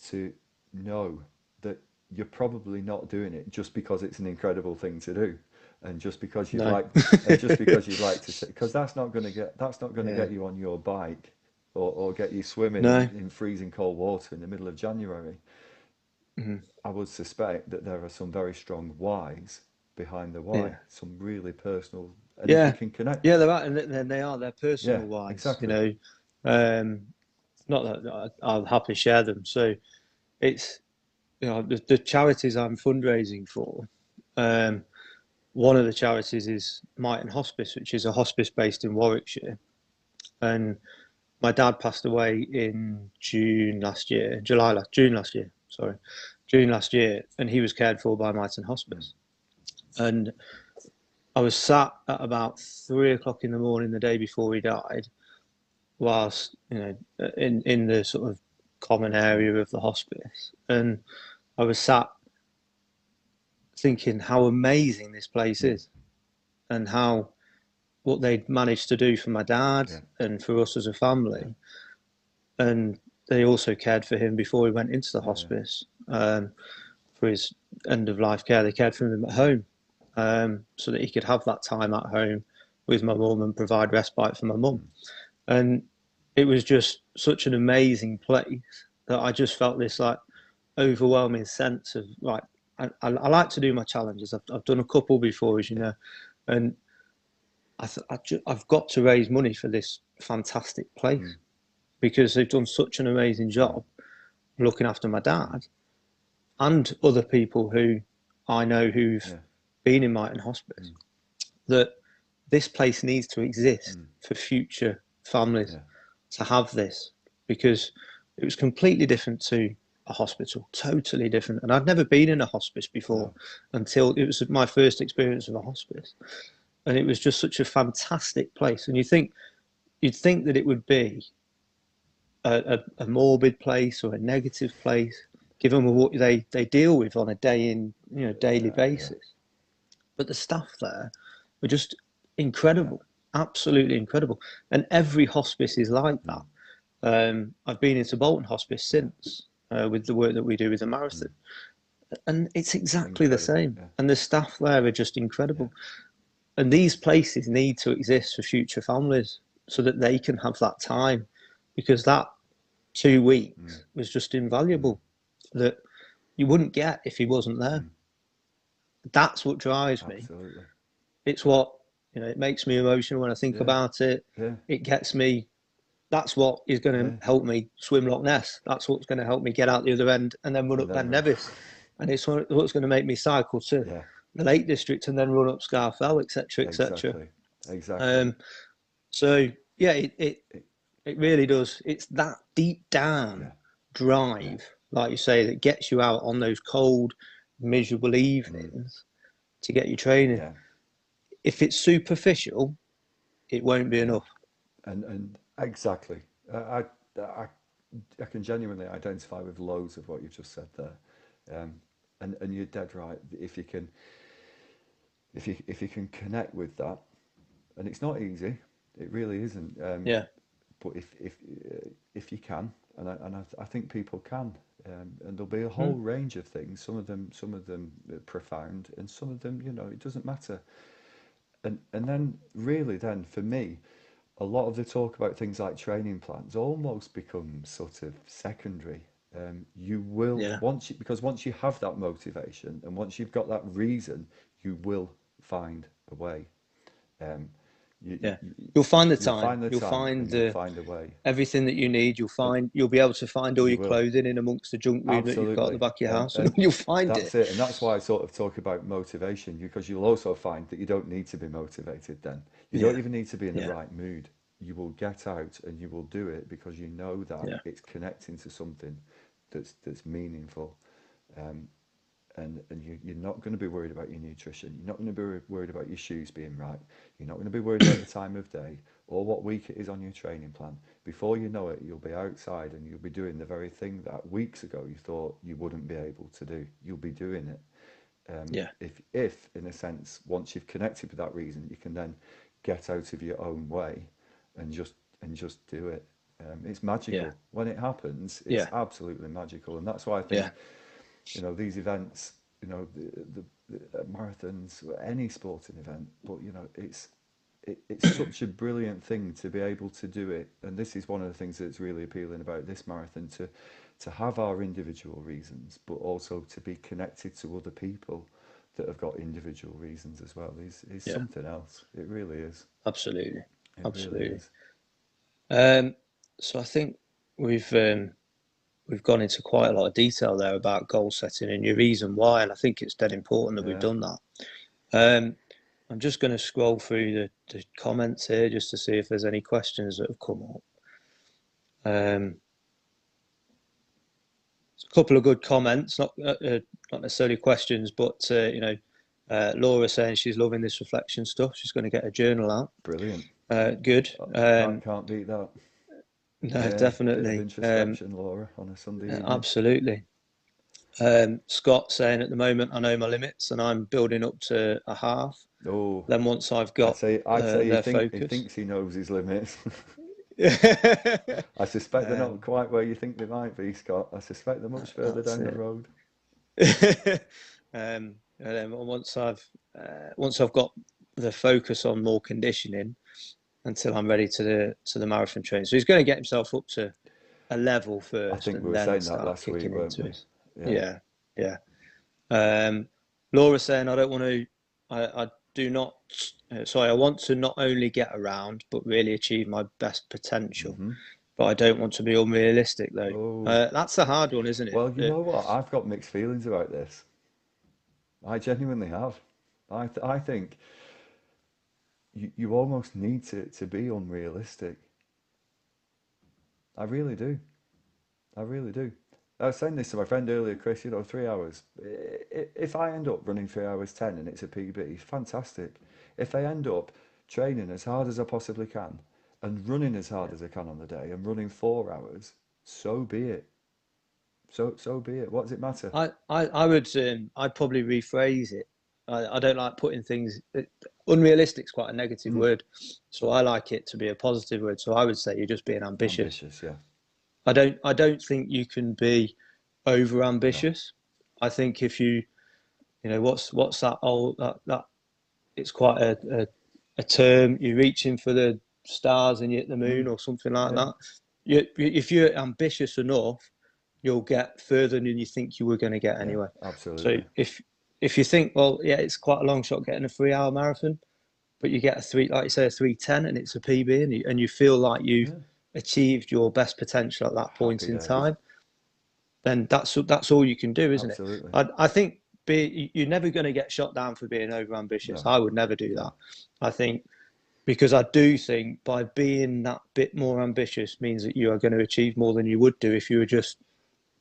to know that you're probably not doing it just because it's an incredible thing to do, and just because you'd No. like, and just because you'd like to say, because that's not going to Yeah. get you on your bike or get you swimming No. in freezing cold water in the middle of January. Mm. I would suspect that there are some very strong whys behind the why, Yeah. some really personal, and if you Yeah. can connect, Yeah, they're right, and then they are. They're yeah, personal wise, you exactly, know. Um, Not that I'll happily share them. So it's, you know, the charities I'm fundraising for. Um, One of the charities is Mighton Hospice, which is a hospice based in Warwickshire. And my dad passed away in June last year, sorry, June last year, and he was cared for by Mighton Hospice. And I was sat at about 3 o'clock in the morning the day before he died, whilst, you know, in the sort of common area of the hospice, and I was sat thinking how amazing this place is, and how what they'd managed to do for my dad yeah, and for us as a yeah, family. And they also cared for him before he went into the yeah, yeah, hospice, for his end of life care. They cared for him at home, so that he could have that time at home with my mum and provide respite for my mum. And it was just such an amazing place that I just felt this like overwhelming sense of like, I like to do my challenges. I've done a couple before, as you know, and I've got to raise money for this fantastic place because they've done such an amazing job looking after my dad and other people who I know who've yeah, been in Mighton Hospice, that this place needs to exist for future families yeah, to have this, because it was completely different to a hospital, totally different. And I'd never been in a hospice before no, until it was my first experience of a hospice. And it was just such a fantastic place. And you'd think that it would be a morbid place or a negative place, given what they deal with on a daily yeah, yeah, basis. But the staff there were just yeah, incredible, absolutely incredible. And every hospice is like that. I've been into Bolton Hospice yeah, since, with the work that we do with the marathon, and it's exactly the incredible, same. yeah, And the staff there are just yeah, incredible. And these places need to exist for future families so that they can have that time, because that 2 weeks was just invaluable that you wouldn't get if he wasn't there. That's what drives me. absolutely, It's what, it makes me emotional when I think yeah, about it. yeah, It gets me. That's what is going yeah, to help me swim Loch Ness. That's what's going to help me get out the other end and then run and up then Ben run, Nevis. And it's what's going to make me cycle to yeah, the Lake District and then run up Scarfell, etc., etc. exactly, exactly, Um, so yeah, it really does. It's that deep yeah, down yeah, drive, like you say, that gets you out on those cold, miserable evenings to get your training. Yeah. If it's superficial, it won't be enough. And exactly. I can genuinely identify with loads of what you've just said there. And you're dead right. If you can connect with that, and it's not easy, it really isn't. Yeah. But if you can, I think people can, and there'll be a whole range of things. Some of them profound, and some of them, it doesn't matter. And then really, then for me, a lot of the talk about things like training plans almost becomes sort of secondary. You will Yeah. because once you have that motivation and once you've got that reason, you will find a way. Um, You'll find the you'll time. find the You'll time find and you'll find a way. everything that you need. And You'll be able to find all you your will. clothing in amongst the junk room that you've got at the Absolutely. back of your house, and And you'll find that's it. it. And that's why I sort of talk about motivation, because you'll also find that you don't need to be motivated then. You don't Yeah. even need to be in the Yeah. right mood. You will get out and you will do it because you know that Yeah. it's connecting to something that's meaningful. Um, and you're not going to be worried about your nutrition. You're not going to be worried about your shoes being right. You're not going to be worried about the time of day or what week it is on your training plan. Before you know it, you'll be outside and you'll be doing the very thing that weeks ago you thought you wouldn't be able to do. You'll be doing it. Yeah. If in a sense, once you've connected with that reason, you can then get out of your own way and just do it. It's magical Yeah. when it happens. It's Yeah. absolutely magical, and that's why I think Yeah. these events, the marathons, any sporting event, but it's such a brilliant thing to be able to do it. And this is one of the things that's really appealing about this marathon, to have our individual reasons, but also to be connected to other people that have got individual reasons as well is Yeah. something else. It really is. Absolutely. It really Absolutely. is. So I think we've gone into quite a lot of detail there about goal setting and your reason why, and I think it's dead important that we've Yeah. done that. I'm just going to scroll through the comments here just to see if there's any questions that have come up. A couple of good comments, not necessarily questions, but Laura saying she's loving this reflection stuff. She's going to get a journal out. Brilliant. Good. Can't beat that. No, Yeah, definitely. bit of introspection, Laura, on a Sunday evening. Absolutely. Scott saying at the moment I know my limits and I'm building up to a half. Oh, Then once I've got I'd say their he focus. thinks he knows his limits. I I suspect they're not quite where you think they might be, Scott. I suspect they're much further down the road. And then once I've got the focus on more conditioning until I'm ready to the marathon training. So he's going to get himself up to a level first. I think and we were then saying start that last week, weren't we? Yeah. Laura saying I don't want to. I do not. Sorry, I want to not only get around but really achieve my best potential. Mm-hmm. But I don't want to be unrealistic though. Oh. That's the hard one, isn't it? Well, you know what? I've got mixed feelings about this. I genuinely have. I think you almost need to be unrealistic. I really do. I really do. I was saying this to my friend earlier, Chris, 3 hours. If I end up running 3 hours 10 and it's a PB, fantastic. If I end up training as hard as I possibly can and running as hard as I can on the day and running 4 hours, so be it. So be it. What does it matter? I would I'd probably rephrase it. I don't like putting things. Unrealistic is quite a negative word, so I like it to be a positive word. So I would say you're just being ambitious. Ambitious, yeah. I don't think you can be over ambitious. No. I think if you what's that old that it's quite a term. You're reaching for the stars and you hit the moon or something like that. If you're ambitious enough, you'll get further than you think you were going to get anyway. Absolutely. So if you think, well, yeah, it's quite a long shot getting a 3 hour marathon, but you get a 3:10 and it's a PB and you feel like you've achieved your best potential at that point in time, then that's all you can do, isn't Absolutely. it? I think you're never going to get shot down for being over ambitious. No. I would never do that. I think because I do think by being that bit more ambitious means that you are going to achieve more than you would do if you were just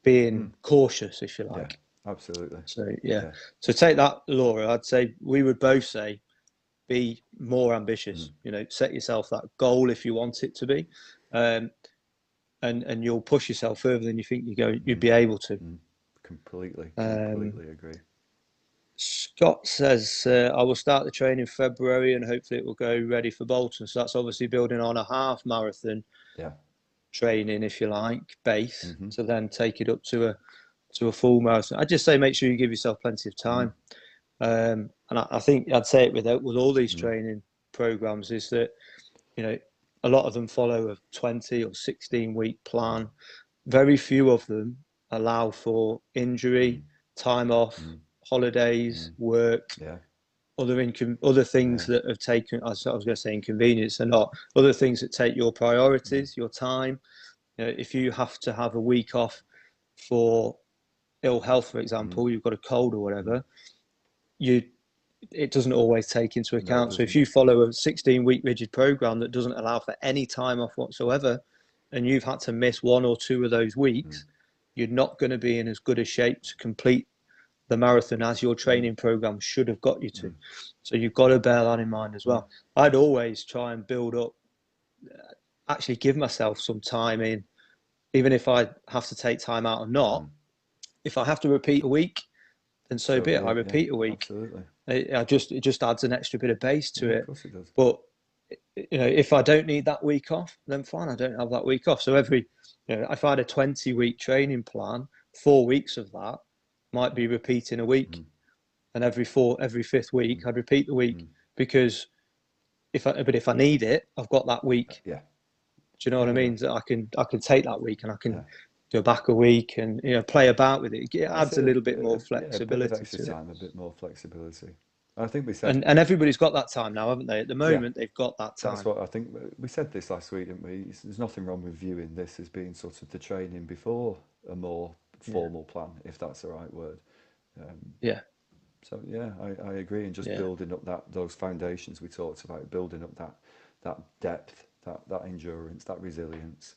being cautious, if you like. Absolutely. So yeah. So take that, Laura. I'd say we would both say be more ambitious. You know, set yourself that goal if you want it to be, and you'll push yourself further than you think you'd be able to. Completely agree. Scott says, I will start the training in February and hopefully it will go ready for Bolton. So that's obviously building on a half marathon training, if you like, base to then take it up to a full marathon. I'd just say make sure you give yourself plenty of time. And I think I'd say it with all these training programs is that, you know, a lot of them follow a 20 or 16-week plan. Very few of them allow for injury, time off, holidays, work, other things that have taken, I was going to say inconvenience, and not other things that take your priorities, your time. You know, if you have to have a week off for ill health, for example, you've got a cold or whatever, it doesn't always take into account. So if you follow a 16-week rigid program that doesn't allow for any time off whatsoever, and you've had to miss 1 or 2 of those weeks, you're not going to be in as good a shape to complete the marathon as your training program should have got you to. So you've got to bear that in mind as well. I'd always try and build up, actually give myself some time in, even if I have to take time out or not. If I have to repeat a week, then so be it. I repeat a week. Absolutely. It just adds an extra bit of base to it. Of course it does. But you know, if I don't need that week off, then fine, I don't have that week off. So if I had a 20-week training plan, 4 weeks of that might be repeating a week, and every 5th week I'd repeat the week, because if I need it, I've got that week. Yeah. Do you know what I mean? So I can take that week and I can go back a week and play about with it. It adds a little bit more flexibility a bit of extra time, a bit more flexibility. I think we said, and everybody's got that time now, haven't they? At the moment, they've got that time. That's what I think. We said this last week, didn't we? There's nothing wrong with viewing this as being sort of the training before a more formal plan, if that's the right word. So I agree, and just building up those foundations we talked about, building up that depth, that endurance, that resilience,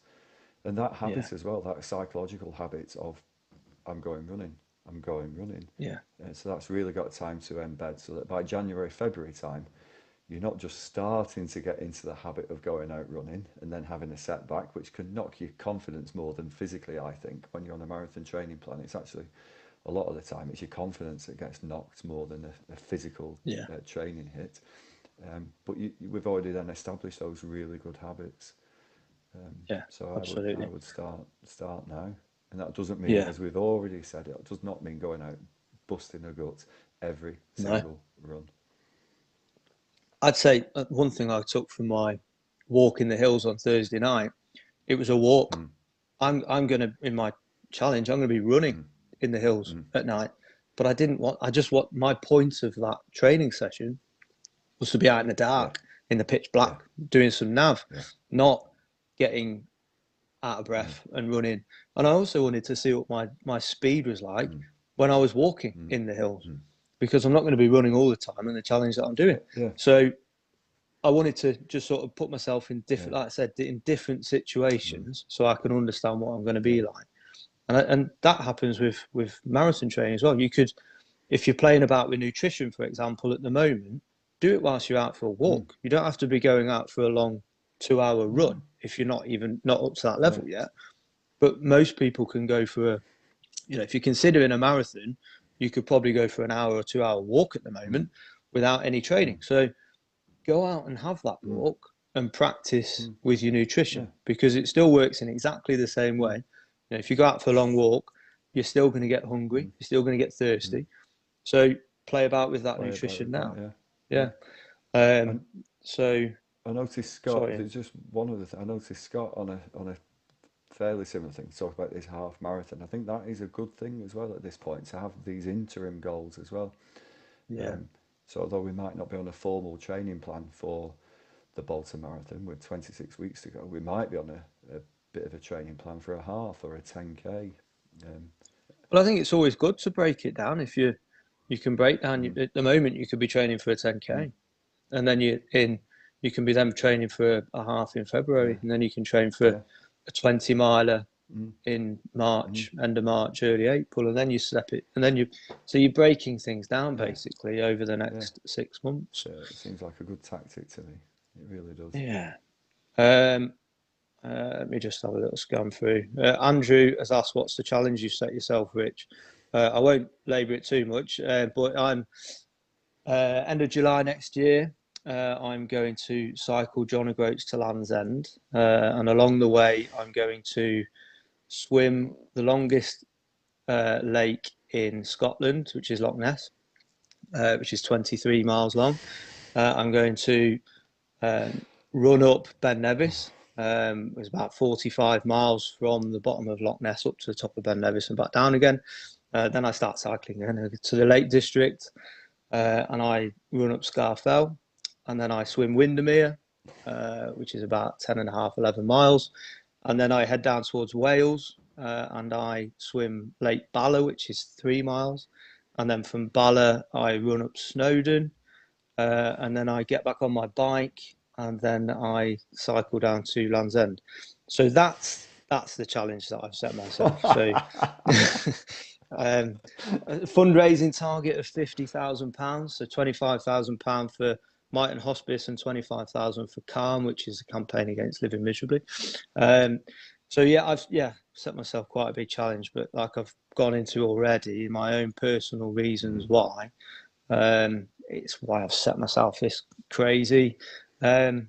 and that habit as well, that psychological habit of I'm going running. Yeah. So that's really got time to embed, so that by January, February time, you're not just starting to get into the habit of going out running and then having a setback, which can knock your confidence more than physically, I think. When you're on a marathon training plan, it's actually, a lot of the time, it's your confidence that gets knocked more than a physical training hit. But we've already then established those really good habits. So absolutely. I would start now. And that doesn't mean, as we've already said, it does not mean going out busting a gut every single run. I'd say one thing I took from my walk in the hills on Thursday night, it was a walk. I'm going to, in my challenge, I'm going to be running in the hills at night. But my point of that training session was to be out in the dark, in the pitch black, doing some nav, not getting out of breath and running. And I also wanted to see what my speed was like when I was walking in the hills, because I'm not going to be running all the time in the challenge that I'm doing. So I wanted to just sort of put myself in different, like I said, in different situations so I can understand what I'm going to be like. And that happens with marathon training as well. You could, if you're playing about with nutrition, for example, at the moment, do it whilst you're out for a walk. You don't have to be going out for a long 2-hour run if you're not up to that level yet. But most people can go for if you're considering a marathon, you could probably go for an hour or 2-hour walk at the moment without any training. So go out and have that walk and practice with your nutrition, because it still works in exactly the same way. If you go out for a long walk, you're still going to get hungry, you're still going to get thirsty. So play about with that nutrition now. So I noticed Scott. There's just one other thing. I noticed Scott on a fairly similar thing. Talk about this half marathon. I think that is a good thing as well at this point, to have these interim goals as well. So although we might not be on a formal training plan for the Bolton Marathon with 26 weeks to go, we might be on a bit of a training plan for a half or a 10K. Well, I think it's always good to break it down. If you can break down, at the moment you could be training for a 10K, and then you can be then training for a half in February, and then you can train for a 20 miler in March, end of March, early April, and then you step it, and then you're breaking things down basically over the next 6 months. It seems like a good tactic to me. It really does. Yeah. Let me just have a little scan through. Andrew has asked, "What's the challenge you set yourself, Rich?" I won't labour it too much, but I'm end of July next year. I'm going to cycle John O'Groats to Land's End, and along the way, I'm going to swim the longest lake in Scotland, which is Loch Ness, which is 23 miles long. I'm going to run up Ben Nevis. It's about 45 miles from the bottom of Loch Ness up to the top of Ben Nevis and back down again. Then I start cycling again to the Lake District, and I run up Scarfell, and then I swim Windermere, which is about 10 and a half, 11 miles. And then I head down towards Wales, and I swim Lake Bala, which is 3 miles. And then from Bala, I run up Snowdon, and then I get back on my bike, and then I cycle down to Land's End. So that's the challenge that I've set myself. So a fundraising target of £50,000, so £25,000 for Mighton Hospice and 25,000 for Calm, which is a campaign against living miserably. So I've set myself quite a big challenge, but like I've gone into already, my own personal reasons why. It's why I've set myself this crazy, bonkers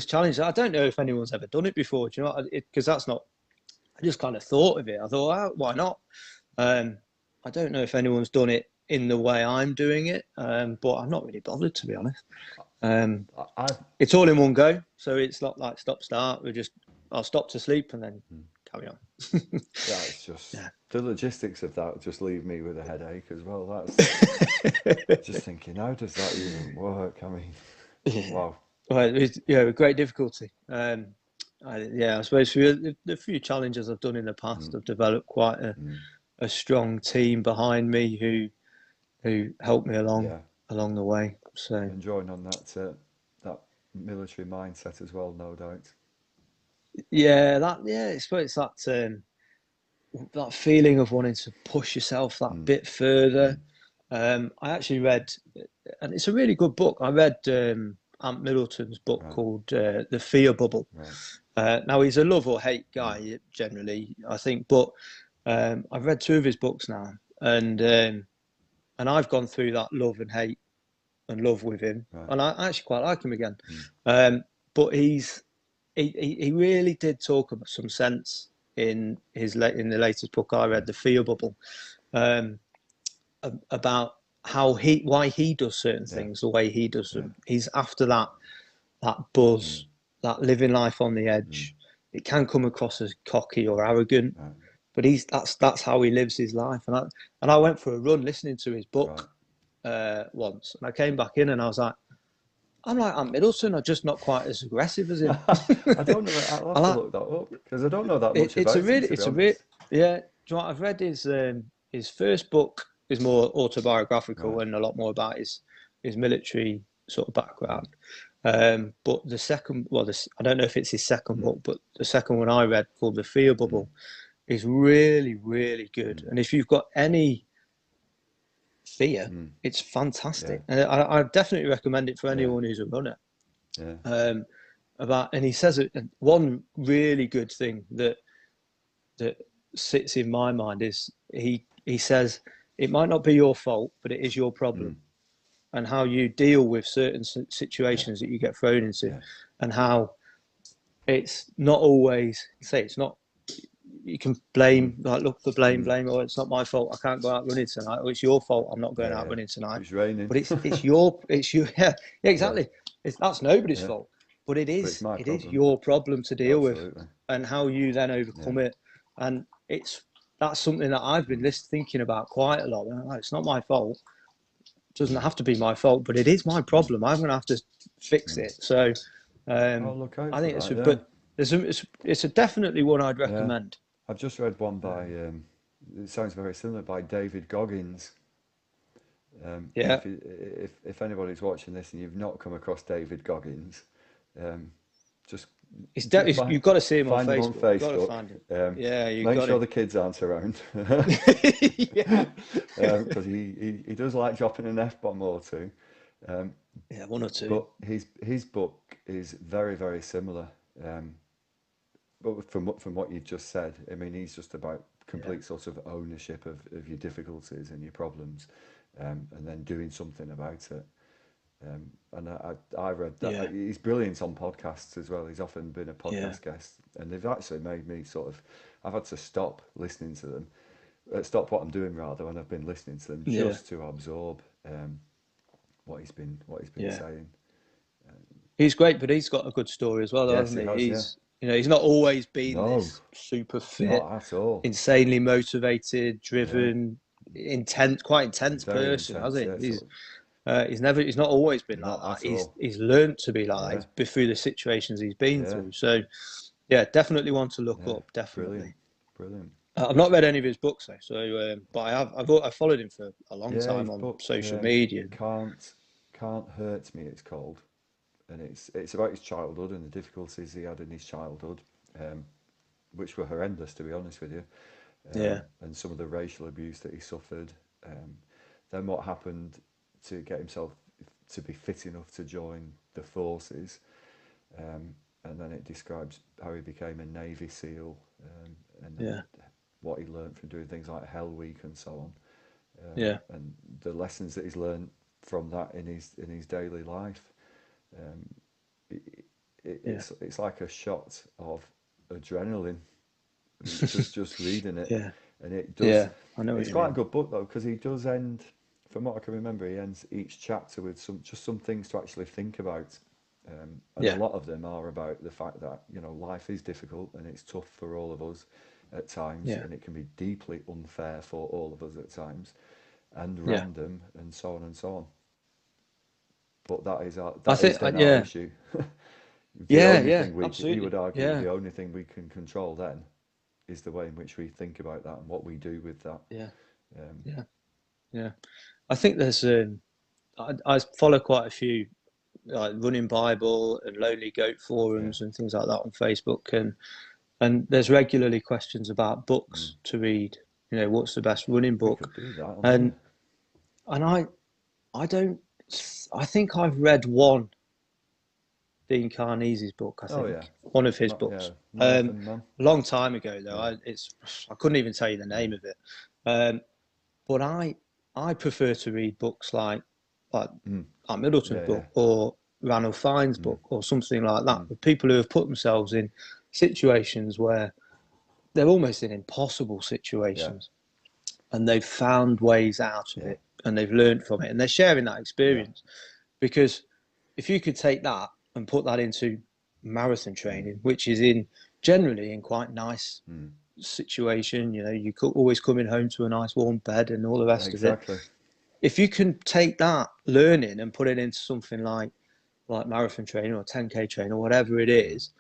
challenge. I don't know if anyone's ever done it before. Do you know? Because that's not. I just kind of thought of it. I thought, why not? I don't know if anyone's done it in the way I'm doing it, but I'm not really bothered, to be honest. It's all in one go, so it's not like stop start. I'll stop to sleep and then carry on. It's just the logistics of that just leave me with a headache as well. That's just thinking, how does that even work? I mean, wow. Well, it's with great difficulty. I suppose for the few challenges I've done in the past, I've developed quite a strong team behind me who helped me along the way. So enjoying on that military mindset as well, no doubt. It's that feeling of wanting to push yourself that bit further. I actually read, and it's a really good book. I read Ant Middleton's book called The Fear Bubble. Now he's a love or hate guy generally, I think, but I've read 2 of his books now, and I've gone through that love and hate and love with him, and I actually quite like him again. But he really did talk about some sense in the latest book I read, The Fear Bubble, about why he does certain things the way he does them. He's after that buzz, that living life on the edge. It can come across as cocky or arrogant, but that's how he lives his life. And I went for a run listening to his book once, and I came back in and I was like, I'm like Ant Middleton, I'm just not quite as aggressive as him. I don't know. I'll have to look that up because I don't know that much about him. Do you know what I've read? His first book is more autobiographical and a lot more about his military sort of background. But the second, I don't know if it's his second book, but the second one I read, called The Fear Bubble, is really, really good. And if you've got any fear, it's fantastic. And I definitely recommend it for anyone who's a runner. And he says one really good thing that sits in my mind is he says it might not be your fault, but it is your problem. And how you deal with certain situations that you get thrown into, and how it's not always you can blame, like look for blame, or it's not my fault, I can't go out running tonight, or it's your fault, I'm not going out running tonight. It's raining. But it's your exactly. That's nobody's fault, but it is your problem to deal with, and how you then overcome it. And that's something that I've been thinking about quite a lot. It's not my fault. It doesn't have to be my fault, but it is my problem. I'm going to have to fix it. So I think it's definitely one I'd recommend. I've just read one by, it sounds very similar, by David Goggins. If anybody's watching this and you've not come across David Goggins, just You've got to see him on find him on Facebook. You've got to Facebook. find him. You've Make got sure to. the kids aren't around. Yeah. Because he does like dropping an F-bomb or two. Yeah, one or two. But his book is very, very similar. But from what you've just said, I mean, he's just about complete sort of ownership of your difficulties and your problems, and then doing something about it. And I read that he's brilliant on podcasts as well. He's often been a podcast guest, and they've actually made me sort of. I've had to stop listening to them, stop what I'm doing rather, and I've been listening to them just to absorb what he's been saying. He's great, but he's got a good story as well, Yes, hasn't he he? has, He's not always been No, this super fit, not at all. insanely motivated, driven, quite intense Very person, intense, hasn't he? yeah, He's not always been Not like that. at all. He's learned to be like Yeah. that through the situations he's been Yeah. through. So, yeah, definitely one to look up. Definitely. Brilliant. I've not read any of his books though, so but I've followed him for a long time his on book, social media. Can't Hurt Me, it's called, and it's about his childhood and the difficulties he had in his childhood, which were horrendous, to be honest with you. And some of the racial abuse that he suffered. Then what happened to get himself to be fit enough to join the forces, and then it describes how he became a Navy SEAL, and what he learned from doing things like Hell Week and so on. And the lessons that he's learned from that in his daily life. It's like a shot of adrenaline just reading it. And it does. Yeah, I know. It's quite a good book though, because he does end, from what I can remember, he ends each chapter with some things to actually think about. And a lot of them are about the fact that life is difficult and it's tough for all of us at times, and it can be deeply unfair for all of us at times, and random, and so on and so on. But that is our issue. Absolutely. He would argue the only thing we can control then is the way in which we think about that and what we do with that. I think there's I follow quite a few like Running Bible and Lonely Goat forums and things like that on Facebook, and there's regularly questions about books to read. What's the best running book? We could do that, and I think I've read one Dean Carnese's book. I think one of his books. A long time ago though. I couldn't even tell you the name of it. But I prefer to read books like Middleton's book or Ranulph Fiennes' book or something like that. With people who have put themselves in situations where they're almost in impossible situations, and they've found ways out of it, and they've learned from it, and they're sharing that experience. Because if you could take that and put that into marathon training, which is generally in quite nice situation, you could always coming home to a nice warm bed and all the rest of it. If you can take that learning and put it into something like marathon training or 10K training or whatever it is,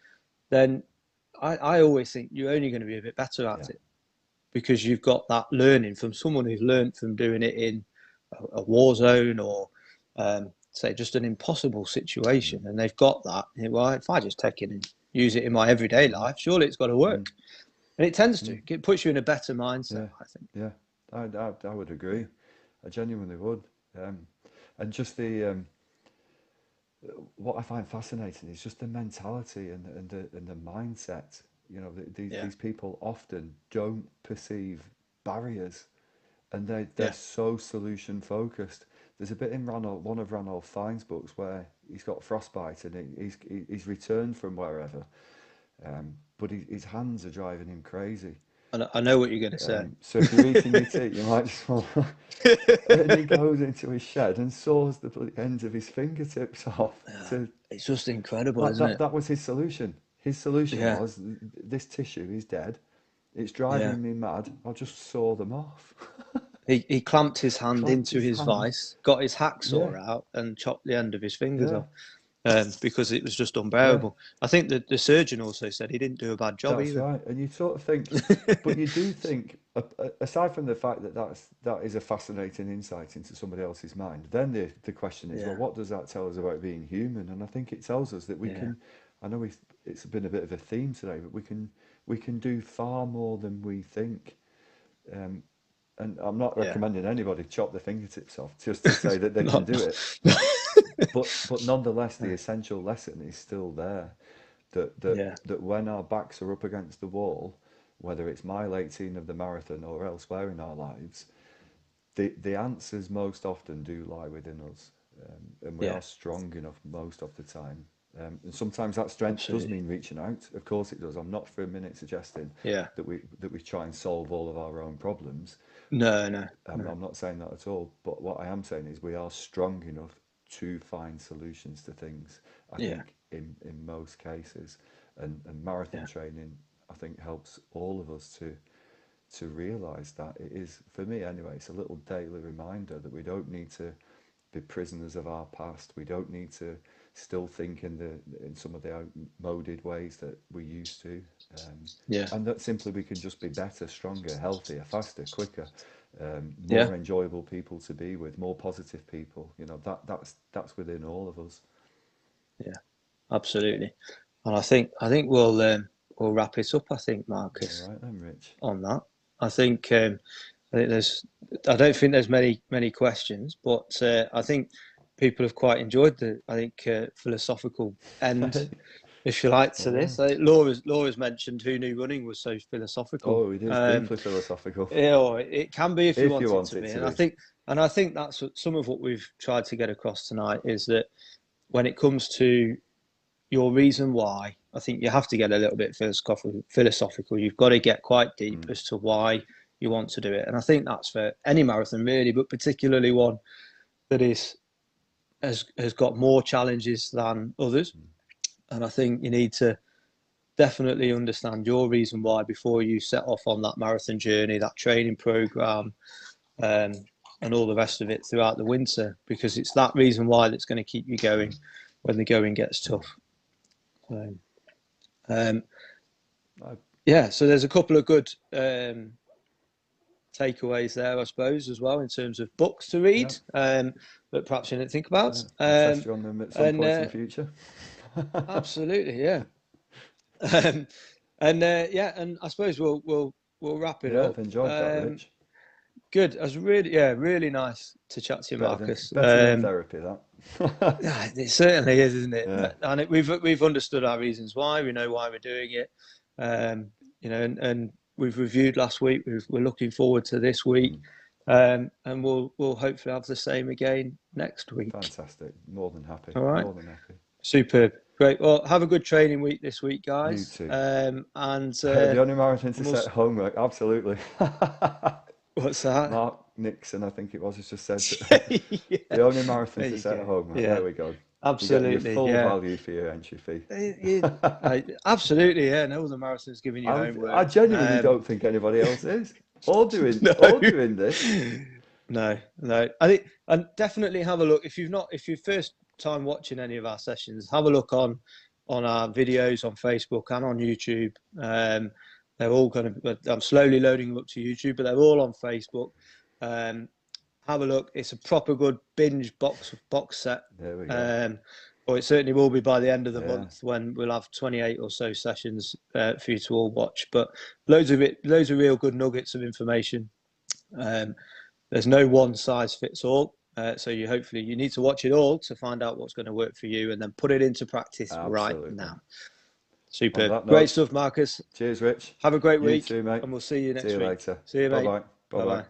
then I always think you're only going to be a bit better at it, because you've got that learning from someone who's learned from doing it in a war zone or say just an impossible situation, and they've got that. Well, if I just take it and use it in my everyday life, surely it's got to work. And it tends to. It puts you in a better mindset, I think. Yeah, I would agree. I genuinely would. And just what I find fascinating is just the mentality and the mindset. These people often don't perceive barriers, and they're so solution focused. There's a bit in one of Ranulph Fiennes' books where he's got frostbite and he's returned from wherever, but his hands are driving him crazy. I know what you're going to say. So if you're eating your tea, you might just want and he goes into his shed and saws the ends of his fingertips off. It's just incredible, isn't it? That was his solution. His solution was, this tissue is dead. It's driving me mad. I'll just saw them off. He clamped his hand into his vice, got his hacksaw out and chopped the end of his fingers off. Because it was just unbearable. I think that the surgeon also said he didn't do a bad job either. That's right. And you sort of think, but you do think, aside from the fact that is a fascinating insight into somebody else's mind, then the question is, well, what does that tell us about being human? And I think it tells us that we can, I know it's been a bit of a theme today, but we can do far more than we think. And I'm not recommending anybody chop their fingertips off just to say that they can do it. But nonetheless, the essential lesson is still there. That when our backs are up against the wall, whether it's mile 18 of the marathon or elsewhere in our lives, the answers most often do lie within us, and we are strong enough most of the time. And sometimes that strength does mean reaching out. Of course, it does. I'm not for a minute suggesting that we try and solve all of our own problems. No. I'm not saying that at all. But what I am saying is we are strong enough to find solutions to things. I think in most cases, and marathon training, I think helps all of us to realise that it is, for me anyway, it's a little daily reminder that we don't need to be prisoners of our past. We don't need to still think in some of the outmoded ways that we used to. And that simply we can just be better, stronger, healthier, faster, quicker, more enjoyable people to be with, more positive people. You know, that's within all of us. Yeah, absolutely. And I think we'll wrap it up. I think, Marcus. All right then, Rich. On that, I think I don't think there's many questions, but I think people have quite enjoyed the philosophical end, if you like, to this. Laura's mentioned who knew running was so philosophical. Oh, it is deeply philosophical. It can be if you want it to be. And I think that's some of what we've tried to get across tonight is that when it comes to your reason why, I think you have to get a little bit philosophical. You've got to get quite deep as to why you want to do it. And I think that's for any marathon really, but particularly one that has got more challenges than others. And I think you need to definitely understand your reason why before you set off on that marathon journey, that training program, and all the rest of it throughout the winter, because it's that reason why that's going to keep you going when the going gets tough. So there's a couple of good takeaways there, I suppose, as well, in terms of books to read that perhaps you didn't think about. Test you on them at some point in the future. Absolutely, yeah. And I suppose we'll wrap it up. I've enjoyed that, Rich. Good. It was really nice to chat to you, Marcus. Better than therapy, that. It certainly is, isn't it? Yeah. And we've understood our reasons why. We know why we're doing it. And we've reviewed last week. We're looking forward to this week, and we'll hopefully have the same again next week. Fantastic. More than happy. All right. More than happy. Superb. Great. Well, have a good training week this week, guys. You too. And the only marathon to set homework. Absolutely. What's that? Mark Nixon, I think it was, has just said the only marathon to set homework. Yeah. There we go. Absolutely. You get your full value for your entry fee. Absolutely, yeah. No other marathon's giving you homework. I genuinely don't think anybody else is. All doing this. No. I think, and definitely have a look if you're first time watching any of our sessions, have a look on our videos on Facebook and on YouTube. They're all I'm slowly loading them up to YouTube, but they're all on Facebook. Have a look. It's a proper good binge box set. There we go. Or it certainly will be by the end of the month when we'll have 28 or so sessions for you to all watch. But loads of real good nuggets of information. There's no one size fits all. So you need to watch it all to find out what's going to work for you and then put it into practice right now. Super. Great stuff, Marcus. Cheers, Rich. Have a great week. You too, mate. And we'll see you next week. See you later. See you, mate. Bye-bye. Bye-bye.